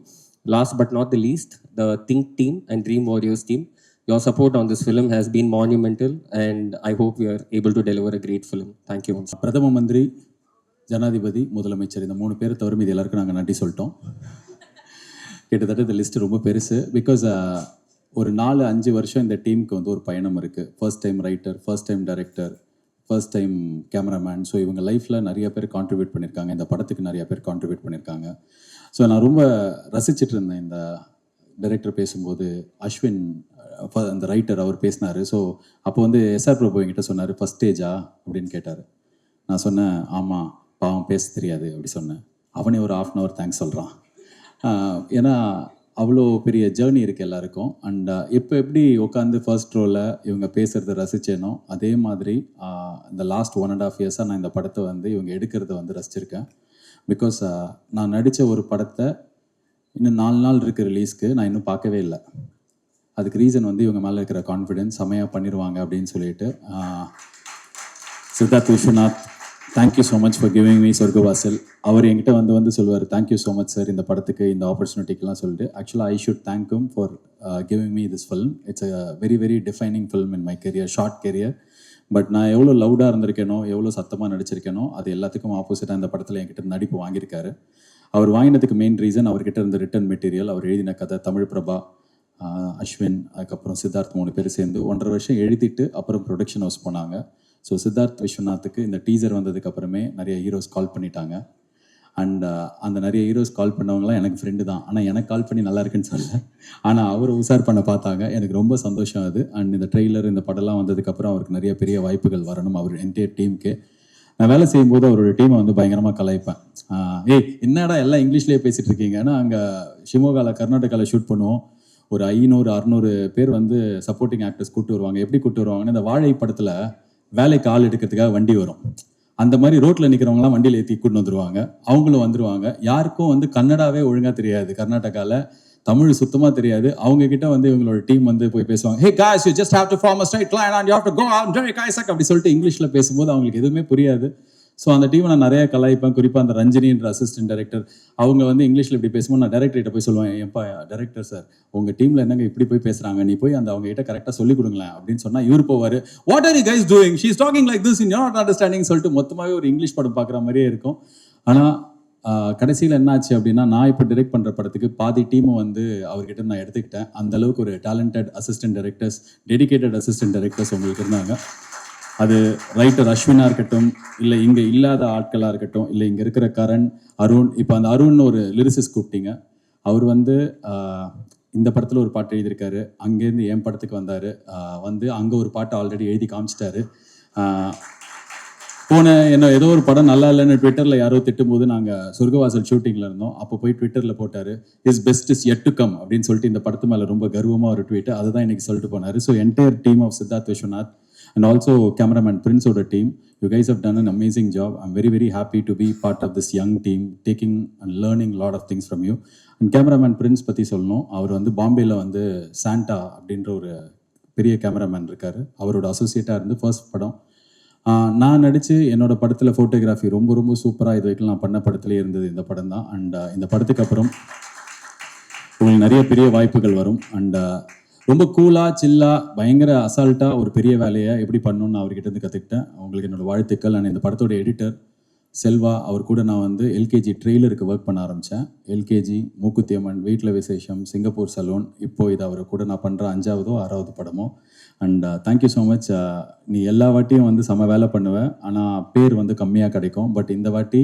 Last but not the least, the Think team and Dream Warriors team. Your support on this film has been monumental and I hope we are able to deliver a great film. Thank you. பிரதம மந்திரி, ஜனாதிபதி, முதலமைச்சர் இந்த 3 பேரை தவிர மீது எல்லாருக்கும் நாங்கள் நன்றி சொல்லிட்டோம். கிட்டத்தட்ட இந்த லிஸ்ட் ரொம்ப பெருசு. பிகாஸ் ஒரு 4-5 வருஷம் இந்த டீமுக்கு வந்து ஒரு பயணம் இருக்குது. First time writer, first time director, first time cameraman. So இவங்க லைஃப்பில் நிறைய பேர் கான்ட்ரிபியூட் பண்ணியிருக்காங்க. இந்த படத்துக்கு நிறைய பேர் கான்ட்ரிபியூட் பண்ணியிருக்காங்க. ஸோ நான் ரொம்ப ரசிச்சிட்டு இருந்தேன் இந்த டைரக்டர் பேசும்போது. அஸ்வின் அந்த ரைட்டர் அவர் பேசினார். ஸோ அப்போ வந்து SR பிரபு என்கிட்ட சொன்னார், ஃபஸ்ட் ஸ்டேஜா அப்படின்னு கேட்டார். நான் சொன்னேன் ஆமாம், பாவம் பேச தெரியாது அப்படி சொன்னேன். அவனே ஒரு 1/2 hour தேங்க்ஸ் சொல்கிறான். ஏன்னா அவ்வளோ பெரிய ஜேர்னி இருக்குது எல்லாருக்கும். அண்ட் இப்போ எப்படி உட்காந்து ஃபர்ஸ்ட் ரோவில் இவங்க பேசுகிறத ரசித்தேனோ அதே மாதிரி இந்த லாஸ்ட் 1.5 years நான் இந்த படத்தை வந்து இவங்க எடுக்கிறத வந்து ரசிச்சிருக்கேன். பிகாஸ் நான் நடித்த ஒரு படத்தை இன்னும் 4 நாள் இருக்குது ரிலீஸ்க்கு, நான் இன்னும் பார்க்கவே இல்லை. அதுக்கு ரீசன் வந்து இவங்க மேலே இருக்கிற கான்ஃபிடென்ஸ், செமையாக பண்ணிடுவாங்க அப்படின்னு சொல்லிட்டு. Siddharth Vishwanath, thank you so much for giving me Sorgavaasal. அவர் என்கிட்ட வந்து சொல்லுவார், தேங்க்யூ ஸோ மச் சார் இந்த படத்துக்கு, இந்த ஆப்பர்ச்சுனிட்டிக்கெலாம் சொல்லிட்டு. ஆக்சுவலாக I should thank him for giving me this film. It's a very very defining film in my career, short career. But நான் எவ்வளோ லவுடாக இருந்திருக்கேனோ, எவ்வளோ சத்தமாக நடிச்சிருக்கேனோ, அது எல்லாத்துக்கும் ஆப்போசிட்டாக இந்த படத்தில் என்கிட்ட நடிப்பு வாங்கியிருக்காரு. அவர் வாங்கினதுக்கு மெயின் ரீசன் அவர்கிட்ட இருந்த ரிட்டன் மெட்டீரியல், அவர் எழுதின கதை, தமிழ் பிரபா, அஸ்வின், அதுக்கப்புறம் சித்தார்த் 3 பேர் சேர்ந்து 1.5 வருஷம் எழுதிட்டு அப்புறம் ப்ரொடக்ஷன் ஹவுஸ் போனாங்க. ஸோ சித்தார்த் விஸ்வநாத்துக்கு இந்த டீசர் வந்ததுக்கு அப்புறமே நிறைய ஹீரோஸ் கால் பண்ணிட்டாங்க. அண்ட் அந்த நிறைய ஹீரோஸ் கால் பண்ணவங்களாம் எனக்கு ஃப்ரெண்டு தான். ஆனால் எனக்கு கால் பண்ணி நல்லா இருக்குன்னு சொல்லலை, ஆனால் அவர் உசார் பண்ண பார்த்தாங்க. எனக்கு ரொம்ப சந்தோஷம் அது. அண்ட் இந்த ட்ரெய்லர், இந்த படம்லாம் வந்ததுக்கப்புறம் அவருக்கு நிறைய பெரிய வாய்ப்புகள் வரணும். அவர் என்டையர் டீமுக்கு நான் வேலை செய்யும்போது அவரோட டீமை வந்து பயங்கரமாக கலாய்ப்பேன். என்னடா எல்லாம் இங்கிலீஷ்லேயே பேசிகிட்டு இருக்கீங்க. ஏன்னா அங்கே ஷிமோகாவில், கர்நாடகாவில் ஷூட் பண்ணுவோம். ஒரு 500-600 பேர் வந்து சப்போர்ட்டிங் ஆக்டர்ஸ் கூப்பிட்டு வருவாங்க. எப்படி கூப்பிட்டு வருவாங்கன்னா, இந்த வாழை படத்தில் வேலைக்கு ஆள் எடுக்கிறதுக்காக வண்டி வரும். அந்த மாதிரி ரோட்டில் நிற்கிறவங்களாம் வண்டியில் ஏற்றி கூட்டு வந்துடுவாங்க. அவங்களும் வந்துடுவாங்க. யாருக்கும் வந்து கன்னடாவே ஒழுங்காக தெரியாது, கர்நாடகாவில் தமிழ் சுத்தமாக தெரியாது. அவங்க கிட்ட வந்து இவங்களோட டீம் வந்து போய் பேசுவாங்க. ஹே guys, you just have to form a straight line and you have to go out and Jerry Isaac அப்படி சொல்லிட்டு இங்கிலீஷில் பேசும்போது அவங்களுக்கு எதுவுமே புரியாது. ஸோ அந்த டீமை நான் நிறைய கலாய்ப்பேன். குறிப்பாக அந்த ரஞ்சினின்ற அசிஸ்டன்ட் டைரக்டர் அவங்க வந்து இங்கிலீஷில் இப்படி பேசும்போது நான் டைரக்டர்கிட்ட போய் சொல்லுவேன், ஏப்பா டைரக்டர் சார் உங்கள் டீமில் என்னங்க இப்படி போய் பேசுகிறாங்க, நீ போய் அந்த அவங்க கிட்ட கரெக்டாக சொல்லிக் கொடுங்களேன் அப்படின்னு சொன்னால் இவர் போவார், what are you guys doing, she is talking like this, you not understanding சொல்லிட்டு மொத்தமாகவே ஒரு இங்கிலீஷ் படம் பார்க்குற மாதிரியே இருக்கும். ஆனால் கடைசியில் என்னாச்சு அப்படின்னா, நான் இப்போ டிரெக்ட் பண்ணுற படத்துக்கு பாதி டீமை வந்து அவர்கிட்ட நான் எடுத்துக்கிட்டேன். அந்த அளவுக்கு ஒரு talented assistant directors, dedicated assistant directors உங்களுக்கு இருந்தாங்க. அது ரைட்டர் அஸ்வினா இருக்கட்டும், இல்லை இங்கே இல்லாத ஆட்களாக இருக்கட்டும், இல்லை இங்கே இருக்கிற கரண், அருண். இப்போ அந்த அருண் ஒரு லிரிசிஸ்ட் கூப்பிட்டீங்க. அவர் வந்து இந்த படத்தில் ஒரு பாட்டு எழுதியிருக்காரு. அங்கேருந்து என் படத்துக்கு வந்தார். வந்து அங்கே ஒரு பாட்டு ஆல்ரெடி எழுதி காமிச்சிட்டாரு. என்ன ஏதோ ஒரு படம் நல்லா இல்லைன்னு ட்விட்டரில் யாரோ திட்டும்போது நாங்கள் சொர்க்கவாசல் ஷூட்டிங்கில் இருந்தோம். அப்போ போய் ட்விட்டரில் போட்டார், is best is yet to come அப்படின்னு சொல்லிட்டு இந்த படத்து மேலே ரொம்ப கர்வமாக ஒரு ட்வீட். அதை தான் இன்னைக்கு சொல்லிட்டு போனார். So entire team of Siddharth Vishwanath and also cameraman Prince oda team, you guys have done an amazing job. I'm very very happy to be part of this young team, taking and learning a lot of things from you. And cameraman Prince பற்றி சொல்லணும். அவர் வந்து பாம்பேயில் வந்து Santa அப்படின்ற ஒரு பெரிய cameraman இருக்கார். அவரோட அசோசியேட்டாக இருந்து ஃபர்ஸ்ட் படம் நான் நடித்து என்னோட படத்தில் ஃபோட்டோகிராஃபி ரொம்ப ரொம்ப சூப்பராக இது வரைக்கும் நான் பண்ண படத்துலேயே இருந்தது இந்த படம் தான். அண்ட் இந்த படத்துக்கு அப்புறம் உங்களுக்கு நிறைய பெரிய வாய்ப்புகள் வரும். அண்ட் ரொம்ப கூலாக சில்லாக பயங்கர அசால்ட்டாக ஒரு பெரிய வேலையை எப்படி பண்ணணும்னு அவர்கிட்ட இருந்து கற்றுக்கிட்டேன். அவங்களுக்கு என்னோடய வாழ்த்துக்கள். அண்ட் இந்த படத்தோட எடிட்டர் செல்வா, அவர் கூட நான் வந்து எல்கேஜி ட்ரெய்லருக்கு ஒர்க் பண்ண ஆரம்பித்தேன். எல்கேஜி, மூக்குத்தியம்மன், வீட்டில் விசேஷம், சிங்கப்பூர் சலூன், இப்போது இது அவர் கூட நான் பண்ணுற 5ஆவதோ 6ஆவது படமோ. And thank you so much. நீ எல்லா வாட்டியும் வந்து செம வேலை பண்ணுவேன், ஆனால் பேர் வந்து கம்மியாக கிடைக்கும். பட் இந்த வாட்டி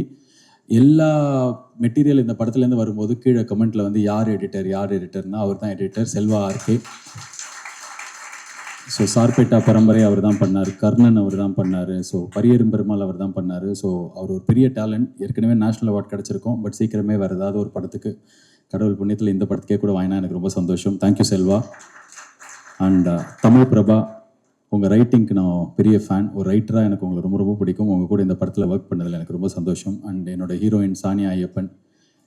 எல்லா மெட்டீரியல் இந்த படத்துலேருந்து வரும்போது கீழே கமெண்ட்டில் வந்து யார் எடிட்டர்னா அவர் தான் editor, Selva RK. So Sarpatta Parambarai அவர் தான் பண்ணார், கர்ணன் அவர் தான் பண்ணார், ஸோ பரியரும் பெருமாள் அவர் தான் பண்ணார். ஸோ அவர் ஒரு பெரிய டேலண்ட். ஏற்கனவே நேஷ்னல் அவார்ட் கிடச்சிருக்கோம். பட் சீக்கிரமே வேறு ஏதாவது ஒரு படத்துக்கு கடவுள் புண்ணியத்தில் இந்த படத்துக்கே கூட வாங்கினா எனக்கு ரொம்ப சந்தோஷம். தேங்க்யூ செல்வா. அண்ட் தமிழ் பிரபா, உங்கள் ரைட்டிங்க்கு நான் பெரிய ஃபேன். ஒரு ரைட்டராக எனக்கு உங்களை ரொம்ப ரொம்ப பிடிக்கும். உங்கள் கூட இந்த படத்தில் ஒர்க் பண்ணதில் எனக்கு ரொம்ப சந்தோஷம். அண்ட் என்னோட ஹீரோயின் சானியா ஐயப்பன்,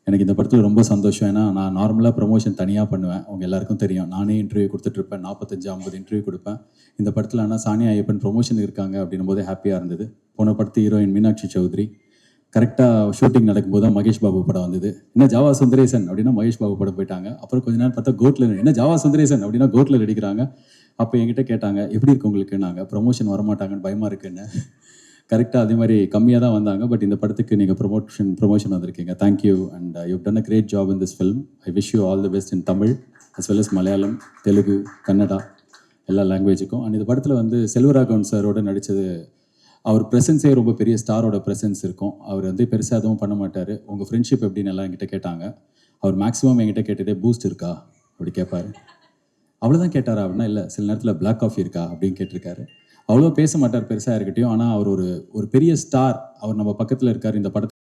எனக்கு இந்த படத்தில் ரொம்ப சந்தோஷம். ஏன்னா நான் நார்மலாக ப்ரமோஷன் தனியாக பண்ணுவேன், அவங்க எல்லாருக்கும் தெரியும். நானே இன்டர்வியூ கொடுத்துட்ருப்பேன், 45-50 இன்டர்வியூ கொடுப்பேன். இந்த படத்தில் ஆனால் சானியா ஐயப்பன் ப்ரொமோஷன் இருக்காங்க அப்படின்னும் போதே ஹாப்பியாக இருந்தது. போன படத்து ஹீரோயின் மீனாட்சி சௌத்ரி, கரெக்டாக ஷூட்டிங் நடக்கும்போது தான் மகேஷ் பாபு படம் வந்தது. என்ன ஜாவா சுந்தரேசன் அப்படின்னா மகேஷ் பாபு படம் போயிட்டாங்க. அப்புறம் கொஞ்ச நேரம் பார்த்தா கோட்ல, என்ன ஜாவா சுந்தரேசன் அப்படின்னா கோட்ல நடிக்கிறாங்க. அப்போ என்கிட்ட கேட்டாங்க, எப்படி இருக்கு உங்களுக்கு? நாங்கள் ப்ரொமோஷன் வரமாட்டாங்கன்னு பயமாக இருக்குன்னு. கரெக்டாக அதே மாதிரி கம்மியாக தான் வந்தாங்க. பட் இந்த படத்துக்கு நீங்கள் ப்ரொமோஷன் வந்திருக்கீங்க. Thank you. And you done a great job in this film. I wish you all the best in Tamil as well as Malayalam, Telugu, Kannada, எல்லா லாங்குவேஜுக்கும். அண்ட் இந்த படத்தில் வந்து செல்வராகவன் சாரோட நடித்தது, அவர் ப்ரெசன்ஸே ரொம்ப பெரிய ஸ்டாரோட ப்ரெசன்ஸ் இருக்கும். அவர் வந்து பெருசாக எதுவும் பண்ண மாட்டார். உங்கள் ஃப்ரெண்ட்ஷிப் எப்படின்னு எல்லாம் என்கிட்ட கேட்டாங்க. அவர் மேக்ஸிமம் என்கிட்ட கேட்டதே பூஸ்ட் இருக்கா அப்படி கேட்பார். அவ்வளோதான் கேட்டாரா அப்படின்னா, இல்லை சில நேரத்தில் பிளாக் காஃபி இருக்கா அப்படின்னு கேட்டிருக்காரு. அவ்வளோ பேச மாட்டார் பெருசாக இருக்கட்டும். ஆனால் அவர் ஒரு பெரிய ஸ்டார். அவர் நம்ம பக்கத்தில் இருக்கார். இந்த படத்தில்